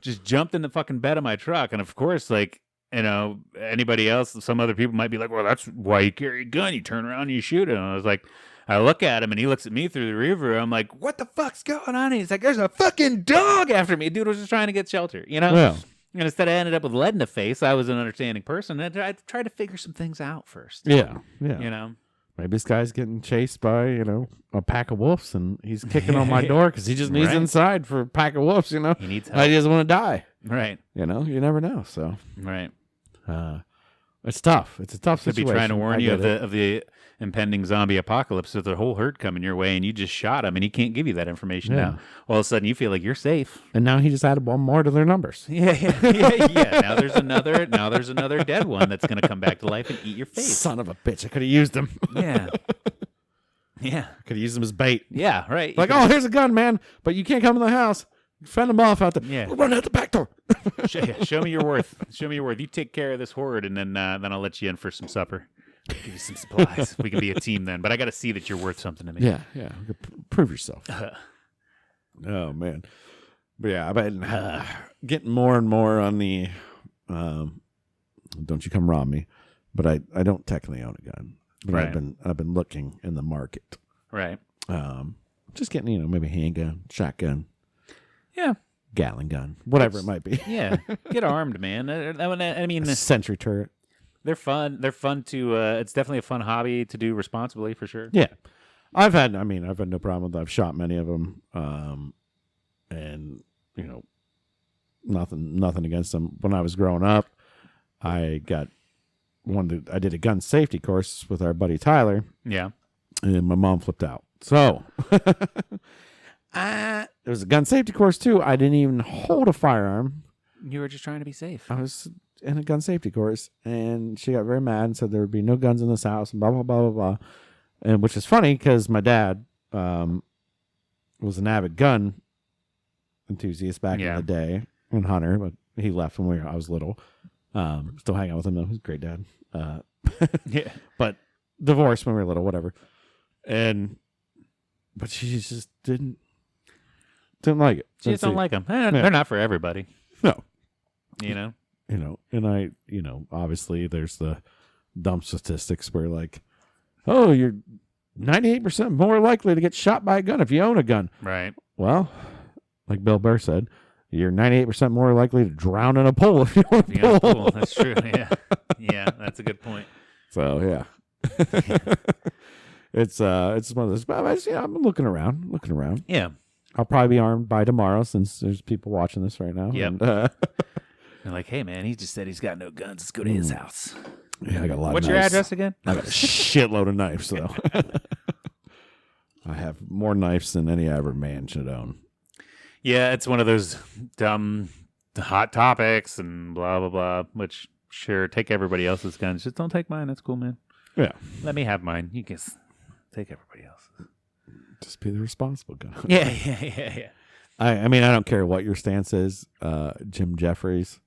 just jumped in the fucking bed of my truck, and of course, like, you know, anybody else, some other people might be like, well, that's why you carry a gun, you turn around and you shoot it. And I was like, I look at him and he looks at me through the rear view. I'm like, what the fuck's going on? And he's like, there's a fucking dog after me. Dude was just trying to get shelter, you know?
Yeah.
And instead I ended up with lead in the face. I was an understanding person. And I tried to figure some things out first.
Yeah. Yeah.
You know?
Maybe this guy's getting chased by, you know, a pack of wolves, and he's kicking on my door because he just needs
Right.
inside for a pack of wolves, you know?
He needs help.
He doesn't want to die.
Right.
You know? You never know. So
Right.
it's tough. It's a tough
Could be
situation.
trying to warn
I
you
get it.
of the impending zombie apocalypse with a whole herd coming your way, and you just shot him, and he can't give you that information
Yeah.
now. All of a sudden, you feel like you're safe.
And now he just added one more to their numbers.
Yeah. Now there's another dead one that's going to come back to life and eat your face.
Son of a bitch. I could have used him.
Yeah.
Could have used him as bait.
Yeah, right.
Like, oh, here's a gun, man, but you can't come in the house. Fend them off out there.
Yeah.
We're running out the back door.
Show me your worth. Show me your worth. You take care of this horde, and then I'll let you in for some supper. Give you some supplies. We can be a team then. But I got to see that you're worth something to me.
Yeah. Prove yourself. Oh, man. But yeah, I've been getting more and more on the don't you come rob me. But I don't technically own a gun. But
Right.
I've been looking in the market
Right.
Just getting, maybe handgun, shotgun,
Yeah.
Gatling gun, whatever it might be.
Yeah. Get armed, man. I mean,
Sentry turret.
they're fun. They're fun to. It's definitely a fun hobby to do responsibly, for sure.
Yeah. I've had no problem with it. I've shot many of them. And, nothing against them. When I was growing up, I did a gun safety course with our buddy Tyler.
Yeah.
And my mom flipped out. So it was a gun safety course too. I didn't even hold a firearm.
You were just trying to be safe.
I was in a gun safety course, and she got very mad and said there would be no guns in this house and blah, blah, blah, blah, blah. And which is funny because my dad was an avid gun enthusiast back in the day and hunter, but he left when I was little. Still hang out with him though. He's a great dad.
Yeah.
But divorced when we were little, whatever. But she just didn't like it.
She just don't like them. They're not for everybody.
No.
And
obviously there's the dumb statistics where like, oh, you're 98% more likely to get shot by a gun if you own a gun.
Right.
Well, like Bill Burr said, you're 98% more likely to drown in a pool if you own a pool.
That's true. Yeah. Yeah, that's a good point.
So, yeah. It's one of those. But I'm looking around.
Yeah.
I'll probably be armed by tomorrow since there's people watching this right now.
Yep.
And,
they're like, hey, man, he just said he's got no guns. Let's go to his house.
Yeah, I got a lot
What's
of
your
knives.
address again?
I got a shitload of knives, though. I have more knives than any ever man should own.
Yeah, it's one of those dumb hot topics and blah, blah, blah, which, sure, take everybody else's guns. Just don't take mine. That's cool, man.
Yeah.
Let me have mine. You can take everybody else's.
Just be the responsible gun.
Yeah.
I mean, I don't care what your stance is. Jim Jeffries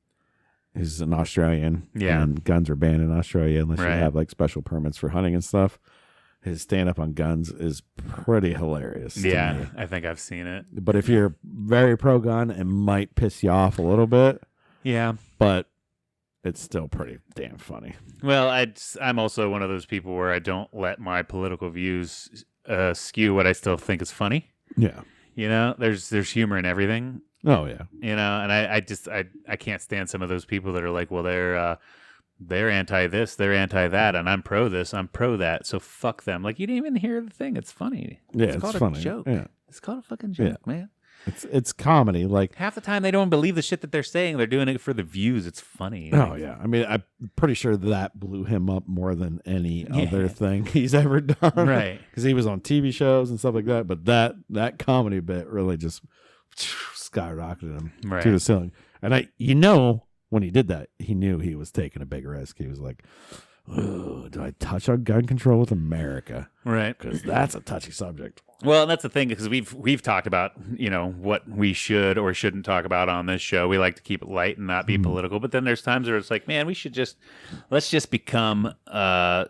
is an Australian.
Yeah.
And guns are banned in Australia unless you
Right.
have like special permits for hunting and stuff. His stand up on guns is pretty hilarious. to
Yeah,
me.
I think I've seen it.
But if you're very pro gun, it might piss you off a little bit,
Yeah.
but it's still pretty damn funny.
Well, I'm also one of those people where I don't let my political views skew what I still think is funny.
Yeah.
There's humor in everything.
Oh, yeah.
And I can't stand some of those people that are like, well, they're anti this, they're anti that, and I'm pro this, I'm pro that. So fuck them. Like, you didn't even hear the thing. It's funny.
Yeah,
it's called
funny.
a joke.
Yeah.
It's called a fucking joke, man.
It's comedy. Like,
Half the time they don't believe the shit that they're saying. They're doing it for the views. It's funny.
oh, yeah. I mean, I'm pretty sure that blew him up more than any other thing he's ever done.
Right.
Because he was on TV shows and stuff like that. But that comedy bit really just skyrocketed him
Right.
to the ceiling. And when he did that, he knew he was taking a big risk. He was like, oh, do I touch on gun control with America?
Right.
Because that's a touchy subject.
Well, that's the thing, because we've talked about, what we should or shouldn't talk about on this show. We like to keep it light and not be political, but then there's times where it's like, man, let's just become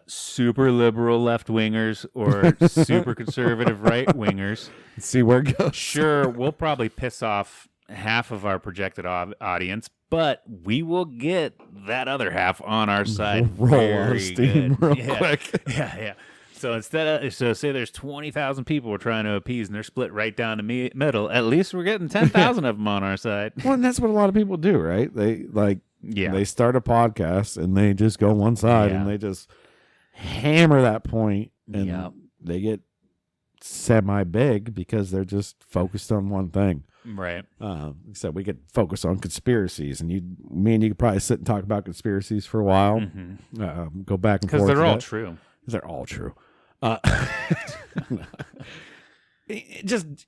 super liberal left wingers or super conservative right wingers.
See where it goes.
Sure, we'll probably piss off half of our projected audience, but we will get that other half on our side.
Roll out
very
of steam
good.
real quick.
Yeah. So say there's 20,000 people we're trying to appease, and they're split right down the middle. At least we're getting 10,000 of them on our side.
Well, and that's what a lot of people do, right? They start a podcast and they just go one side and they just hammer that point, and they get semi big because they're just focused on one thing.
Right.
So we could focus on conspiracies, and me and you could probably sit and talk about conspiracies for a while.
Mm-hmm.
Go back and forth
Because they're all true.
They're all true.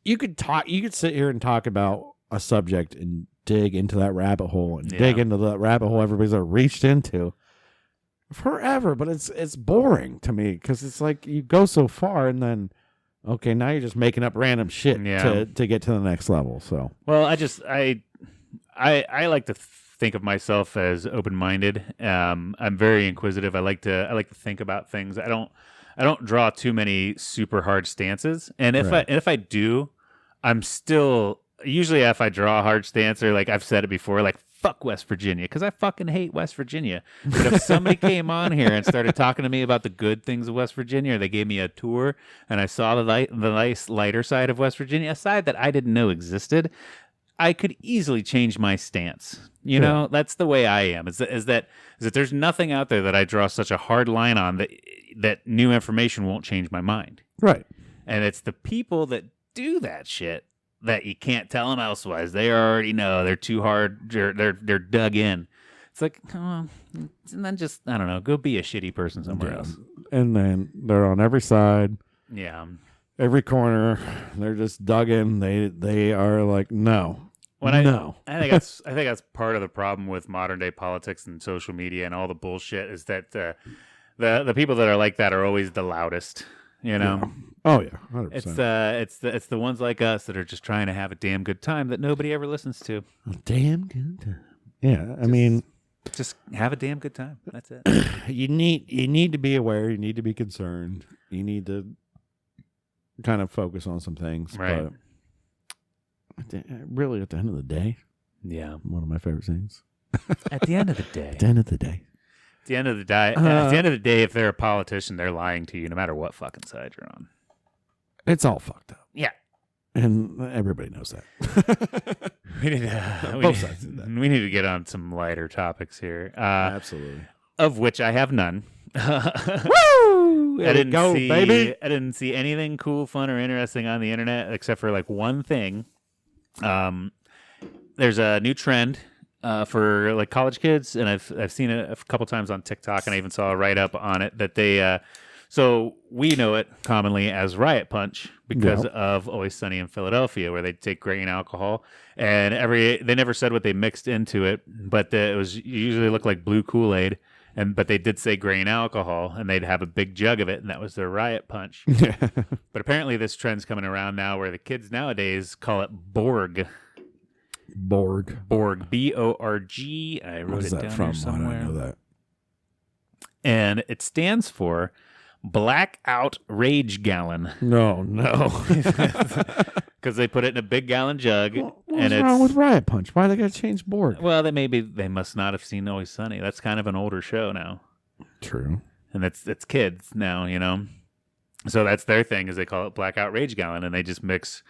You could sit here and talk about a subject and dig into that rabbit hole and dig into that rabbit hole everybody's ever reached into forever, but it's boring to me because it's like you go so far and then okay, now you're just making up random shit to get to the next level. So
well, I like to think of myself as open-minded. I'm very inquisitive. I like to think about things. I don't draw too many super hard stances, and if I do, I'm still usually if I draw a hard stance or like I've said it before, like fuck West Virginia because I fucking hate West Virginia. But if somebody came on here and started talking to me about the good things of West Virginia, or they gave me a tour and I saw the nice lighter side of West Virginia, a side that I didn't know existed, I could easily change my stance. You know, that's the way I am. Is that there's nothing out there that I draw such a hard line on that new information won't change my mind.
Right.
And it's the people that do that shit that you can't tell them elsewise. They already know. They're too hard. They're dug in. It's like, and then just, I don't know, go be a shitty person somewhere else.
And then they're on every side.
Yeah.
Every corner. They're just dug in. They are like, no. No.
I think that's part of the problem with modern day politics and social media and all the bullshit is that the people that are like that are always the loudest. You know.
Yeah. Oh yeah, 100%.
It's the ones like us that are just trying to have a damn good time that nobody ever listens to.
A damn good time. Yeah, I mean,
just have a damn good time. That's it.
You need to be aware. You need to be concerned. You need to kind of focus on some things.
Right.
But really, at the end of the day,
yeah,
one of my favorite things.
At the end of the day.
At the end of the day.
At the end of the day, if they're a politician, they're lying to you, no matter what fucking side you're on.
It's all fucked up.
Yeah.
And everybody knows that.
We need to get on some lighter topics here.
Absolutely.
Of which I have none.
Woo!
I didn't see,
baby.
I didn't see anything cool, fun, or interesting on the internet except for like one thing. There's a new trend for like college kids, and I've seen it a couple times on TikTok, and I even saw a write up on it that they. So we know it commonly as Riot Punch because of Always Sunny in Philadelphia, where they take grain alcohol, and they never said what they mixed into it, but it was usually looked like blue Kool-Aid, but they did say grain alcohol, and they'd have a big jug of it, and that was their Riot Punch. But apparently this trend's coming around now where the kids nowadays call it Borg.
Borg.
B-O-R-G. I wrote it down here somewhere.
I don't know that.
And it stands for Blackout Rage Gallon.
No.
Because they put it in a big gallon jug.
What's wrong with Riot Punch? Why they got to change Borg?
Well, they must not have seen Always Sunny. That's kind of an older show now.
True.
And it's kids now, you know. So that's their thing, is they call it Blackout Rage Gallon, and they just mix,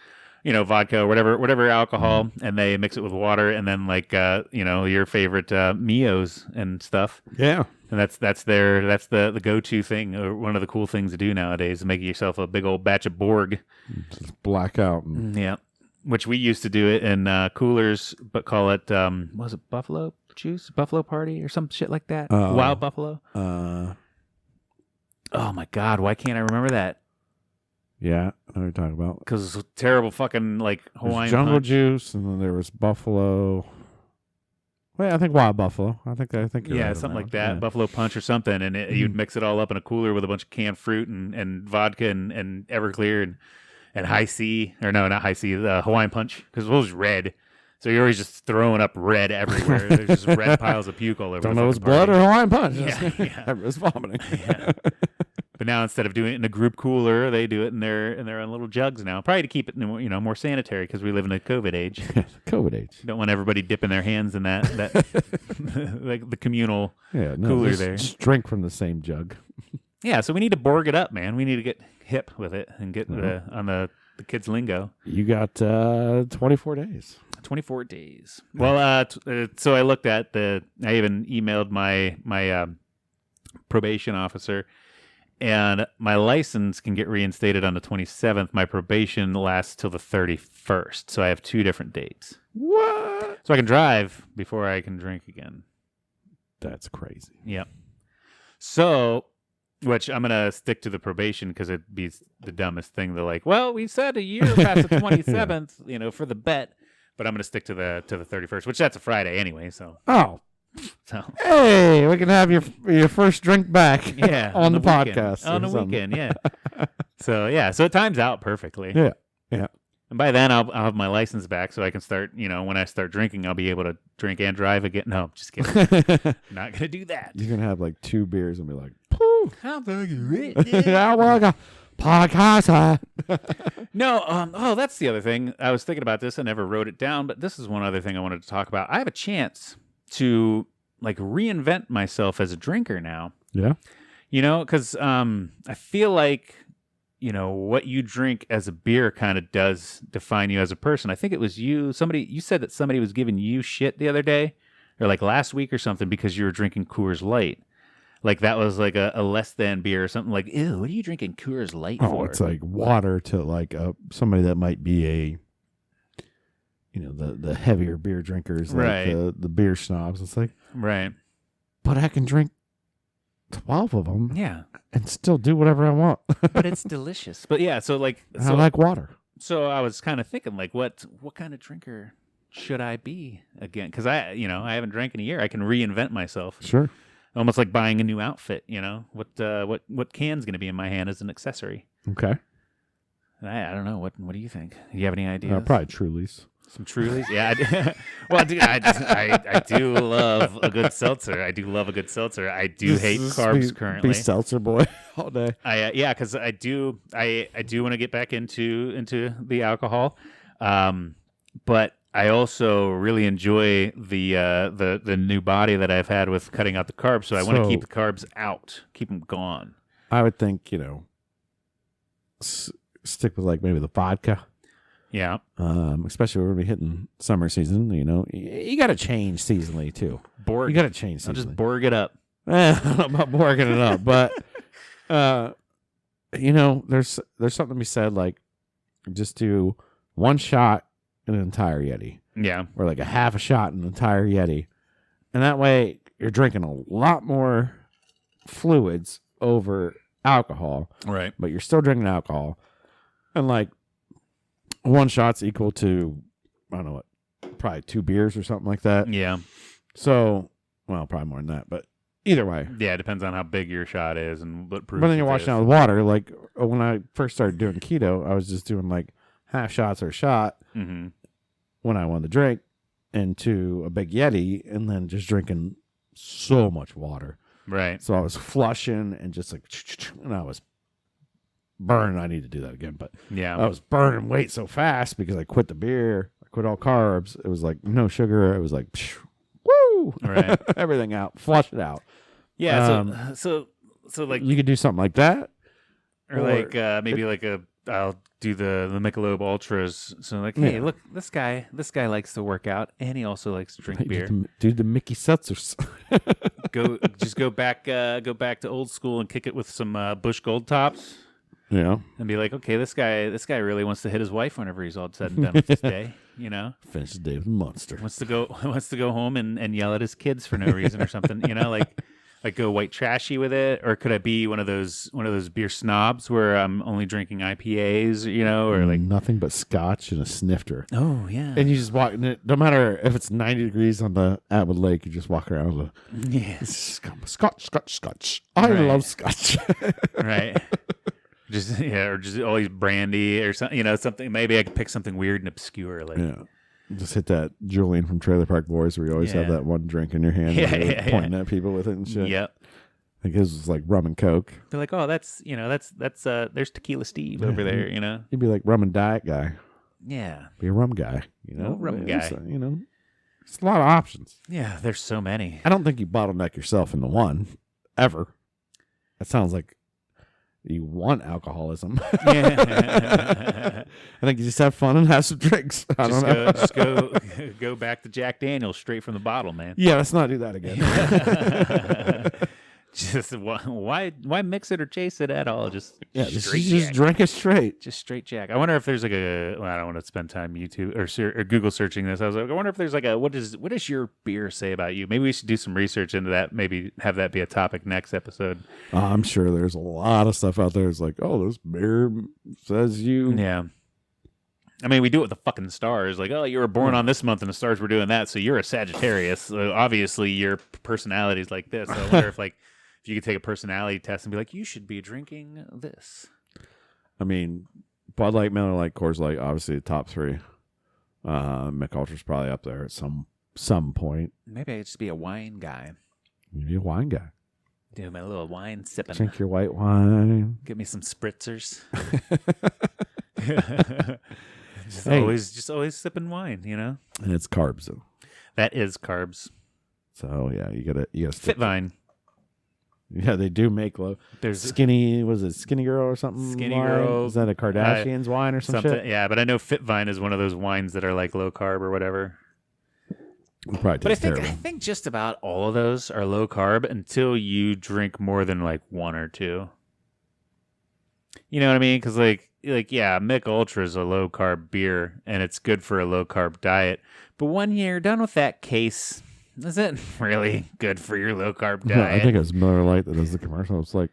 vodka or whatever alcohol, and they mix it with water, and then like your favorite Mios and stuff.
Yeah.
And that's the go-to thing, or one of the cool things to do nowadays, is make yourself a big old batch of Borg.
Just black out.
Yeah. Which we used to do it in coolers, but call it was it Buffalo Juice, Buffalo Party, or some shit like that? Wild Buffalo. Oh my God, why can't I remember that?
Yeah, I know what you're talking about.
Because it's terrible fucking like Hawaiian
Jungle
Punch.
Juice, and then there was Buffalo. Well, I think Wild Buffalo. I think you're
yeah,
right
something
on
like
that.
that.
Yeah.
Buffalo Punch or something, and you'd mix it all up in a cooler with a bunch of canned fruit and vodka and Everclear and High C, or no, not High C, Hawaiian Punch, because it was red. So you're always just throwing up red everywhere. There's just red piles of puke all over.
Don't know if it's blood or Hawaiian Punch.
Yeah.
I was vomiting.
Yeah. But now instead of doing it in a group cooler, they do it in their own little jugs now. Probably to keep it more sanitary, because we live in a COVID age.
COVID age.
Don't want everybody dipping their hands in that like the communal cooler there.
Just drink from the same jug.
Yeah, so we need to Borg it up, man. We need to get hip with it and get on the kids' lingo.
You got 24 days.
24 days. Well, so I looked at I even emailed my probation officer, and my license can get reinstated on the 27th. My probation lasts till the 31st, so I have 2 different dates.
What?
So I can drive before I can drink again.
That's crazy.
Yep. So, which I'm going to stick to the probation, because it'd be the dumbest thing. They're like, well, we said a year past the 27th, for the bet. But I'm going to stick to the 31st, which that's a Friday anyway. So
hey, we can have your first drink back.
Yeah,
on the podcast
on the weekend. Yeah. So it times out perfectly.
Yeah.
And by then I'll have my license back, so I can start. When I start drinking, I'll be able to drink and drive again. No, just kidding. Not going to do that.
You can have like 2 beers and be like,
how fucking rich?
Yeah, well, I got podcast.
No, that's the other thing. I was thinking about this. I never wrote it down, but this is one other thing I wanted to talk about. I have a chance to like reinvent myself as a drinker now.
Yeah.
You know, because I feel like, you know, what you drink as a beer kind of does define you as a person. I think it was you said that somebody was giving you shit the other day or like last week or something because you were drinking Coors Light. Like that was like a less than beer or something. Like, ew, what are you drinking Coors Light for?
It's like water to like somebody that might be a, you know, the heavier beer drinkers, like
right.
the beer snobs. It's like,
right.
But I can drink 12 of them,
yeah,
and still do whatever I want.
But it's delicious. But yeah, so like,
I like water.
So I was kind of thinking, like, what kind of drinker should I be again? Because I haven't drank in a year. I can reinvent myself.
Sure.
Almost like buying a new outfit. You know, what can's going to be in my hand as an accessory?
Okay.
I don't know. What do you think? Do you have any ideas?
Probably Trulies.
Some Trulies, yeah. Well, dude, I do love a good seltzer. I do love a good seltzer. I do hate carbs currently.
Be seltzer boy all day.
Because I do want to get back into the alcohol, but I also really enjoy the new body that I've had with cutting out the carbs. So I want to keep the carbs out, keep them gone.
I would think stick with like maybe the vodka.
Yeah.
Especially when we're hitting summer season, you got to change seasonally too.
Borg.
You got to change seasonally.
I'll just Borg it up.
I don't know about Borging it up, but there's something to be said. Like, just do one shot in an entire Yeti.
Yeah.
Or like a half a shot in an entire Yeti, and that way you're drinking a lot more fluids over alcohol.
Right.
But you're still drinking alcohol, and like. One shot's equal to, I don't know what, probably 2 beers or something like that.
Yeah.
So, well, probably more than that, but either way.
Yeah, it depends on how big your shot is and what proof.
But then you're washing out with water. Like when I first started doing keto, I was just doing like half shots or a shot when I wanted to drink into a big Yeti and then just drinking so much water.
Right.
So I was flushing and just like, and I was burning. I need to do that again, but
yeah,
I was burning weight so fast because I quit the beer. I quit all carbs. It was like no sugar. It was like, woo,
right,
everything out, flush it out.
Yeah. So like
you could do something like that,
or like maybe like I'll do the Michelob Ultras. So like, hey, look, this guy likes to work out and he also likes to drink beer.
Do the Mickey Seltzers.
go back to old school and kick it with some Busch Gold Tops.
Yeah,
and be like, okay, this guy really wants to hit his wife whenever he's all said and done with his day.
Finish the day with a monster.
Wants to go home and yell at his kids for no reason or something. Like go white trashy with it, or could I be one of those beer snobs where I'm only drinking IPAs, or like
nothing but Scotch and a snifter.
Oh yeah,
and you just walk. No matter if it's 90 degrees on the Atwood Lake, you just walk around with Scotch. I love Scotch.
Right. Or just always brandy or something, something. Maybe I could pick something weird and obscure, like
just hit that Julian from Trailer Park Boys, where you always have that one drink in your hand, pointing at people with it and shit.
Yep.
I think his was like rum and coke.
They're like, oh, that's there's Tequila Steve over there,
You'd be like rum and diet guy.
Yeah.
Be a rum guy,
rum guy.
It's a lot of options.
Yeah, there's so many.
I don't think you bottleneck yourself into one ever. That sounds like you want alcoholism.
Yeah.
I think you just have fun and have some drinks. I don't know.
Just go back to Jack Daniels straight from the bottle, man.
Yeah, let's not do that again.
Just why mix it or chase it at all? Just
drink it straight.
Just straight Jack. I wonder if there's like I don't want to spend time YouTube or Google searching this. I was like, I wonder if there's like what does your beer say about you? Maybe we should do some research into that. Maybe have that be a topic next episode.
I'm sure there's a lot of stuff out there. It's like, oh, this beer says you.
Yeah. I mean, we do it with the fucking stars. Like, oh, you were born on this month and the stars were doing that. So you're a Sagittarius. So obviously your personality is like this. So I wonder if you could take a personality test and be like, you should be drinking this.
I mean, Bud Light, Miller Lite, Coors Light, obviously the top 3. Mich Ultra's probably up there at some point.
Maybe I could just be a wine guy.
Maybe a wine guy.
Do my little wine sipping.
Drink your white wine.
Give me some spritzers. Just always sipping wine,
And it's carbs, though.
That is carbs.
So yeah, you gotta stick.
Fitvine.
Yeah, they do make low.
There's
Skinny, was it Skinny Girl or something?
Skinny
wine?
Girl.
Is that a Kardashian's wine or some shit?
Yeah, but I know Fitvine is one of those wines that are like low carb or whatever.
Probably
But I
terrible.
think just about all of those are low carb until you drink more than like one or two. You know what I mean? Because like yeah, Mick Ultra is a low carb beer and it's good for a low carb diet. But when you're done with that case, is it really good for your low carb diet?
I think it was Miller Lite that does the commercial. It's like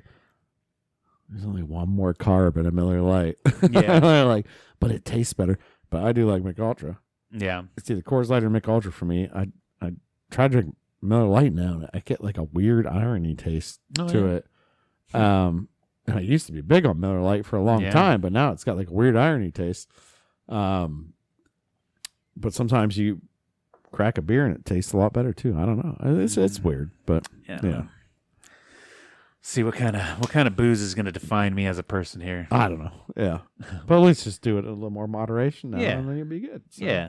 there's only one more carb in a Miller Lite.
Yeah.
Like, but it tastes better. But I do like Mick Ultra.
Yeah.
It's either Coors Light or Mick Ultra for me. I try to drink Miller Lite now, and I get like a weird irony taste to it. And I used to be big on Miller Lite for a long time, but now it's got like a weird irony taste. But sometimes you crack a beer and it tastes a lot better too. I don't know. It's weird, but yeah.
See what kind of booze is going to define me as a person here.
I don't know. Yeah, but at least just do it in a little more moderation now,
Yeah.
and then you'll be good. So.
Yeah.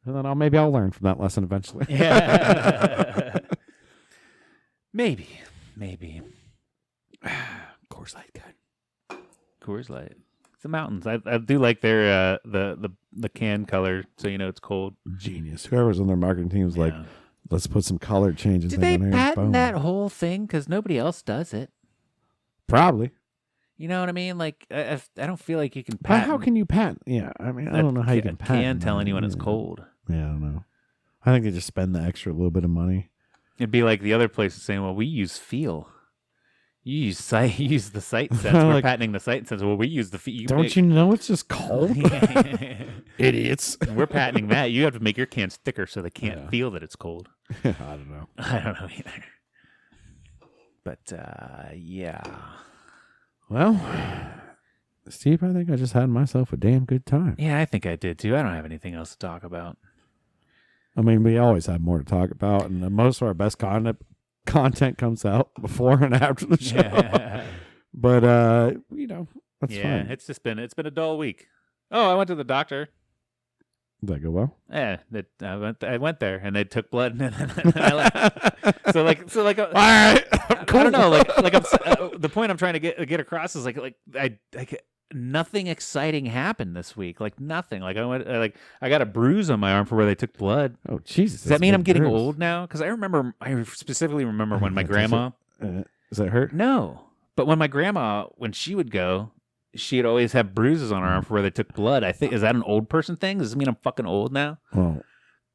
And then I'll learn from that lesson eventually.
Yeah. Maybe.
Coors Light, good.
Coors Light. It's the mountains. I do like their the can color, so you know it's cold.
Genius. Whoever's on their marketing team was like, let's put some color changes.
Did they
in here.
patent
Boom.
that whole thing? Because nobody else does it.
Probably.
You know what I mean? Like I don't feel like you can
But
patent.
how can you patent? Yeah, I mean, I don't know how you can patent.
Can telling you when it's
Yeah.
cold.
Yeah, I don't know. I think they just spend the extra little bit of money.
It'd be like the other places saying, "Well, we use feel. You use sight. You use the sight sense. We're
Like,
patenting the sight sense. Well, we use the feel.
Don't you know it's just cold? Idiots.
We're patenting that. You have to make your cans thicker so they can't
Yeah.
feel that it's cold.
I don't know.
I don't know either. But yeah.
Well, Steve, I think I just had myself a damn good time.
Yeah, I think I did too. I don't have anything else to talk about.
I mean, we always have more to talk about, and most of our best content comes out before and after the show.
Yeah.
But that's fine.
It's been a dull week. Oh, I went to the doctor.
Did that go well?
Yeah, I went there and they took blood and then I left. So like
All right.
I don't know, like I'm the point I'm trying to get across is like nothing exciting happened this week. Like nothing. Like I got a bruise on my arm for where they took blood.
Oh Jesus!
Does that mean I'm getting old now? Because I specifically remember when my grandma.
Does that hurt?
No, but when my grandma, when she would go, she'd always have bruises on her arm for where they took blood. I think, is that an old person thing? Does it mean I'm fucking old now?
Well,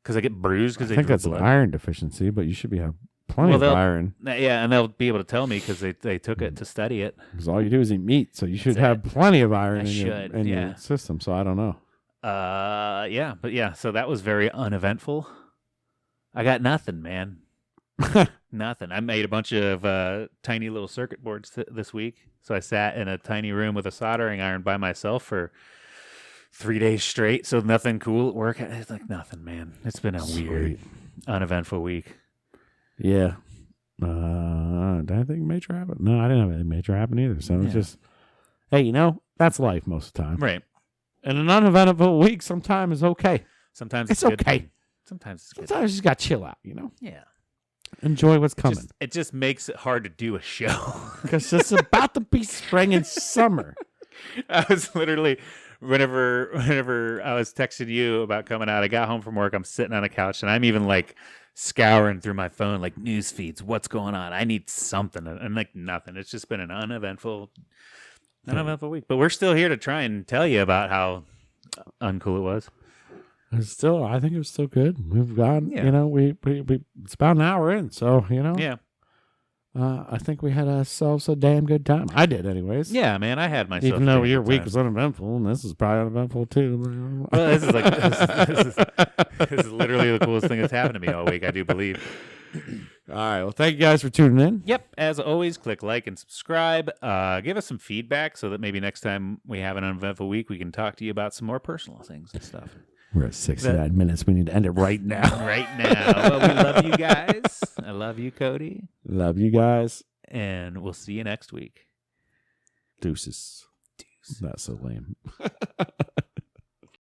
because I get bruised because
I
they
think
drew
that's
blood.
an iron deficiency, but you should have plenty of iron.
Yeah, and they'll be able to tell me because they took it to study it.
Because all you do is eat meat, so you should
That's
have plenty of iron
I
in
should,
your system. So I don't know.
So that was very uneventful. I got nothing, man. Nothing. I made a bunch of tiny little circuit boards this week. So I sat in a tiny room with a soldering iron by myself for 3 days straight. So nothing cool at work. It's like nothing, man. It's been a weird, uneventful week.
Yeah. Did I think major happen? No, I didn't have anything major happen either. So it's just, hey, that's life most of the time.
Right.
And an uneventful week sometimes is okay.
Sometimes
it's
good.
okay.
Sometimes it's good.
Sometimes you just got to chill out,
Yeah.
Enjoy what's coming.
It just makes it hard to do a show.
Because it's about to be spring and summer.
I was literally, whenever I was texting you about coming out, I got home from work, I'm sitting on a couch, and I'm even like scouring through my phone, like news feeds, what's going on? I need something. And like nothing. It's just been an uneventful week. But we're still here to try and tell you about how uncool it was.
I think it was still good. We've gone, we it's about an hour in, so
Yeah.
I think we had ourselves a damn good time. I did, anyways.
Yeah, man, I had myself.
Even though your week was uneventful, and this is probably uneventful too.
Well, this is like this is literally the coolest thing that's happened to me all week. I do believe.
All right. Well, thank you guys for tuning in.
Yep. As always, click like and subscribe. Give us some feedback so that maybe next time we have an uneventful week, we can talk to you about some more personal things and stuff.
We're at 69 minutes. We need to end it right now.
Right now. Well, we love you guys. I love you, Cody.
Love you guys.
And we'll see you next week.
Deuces. That's so lame.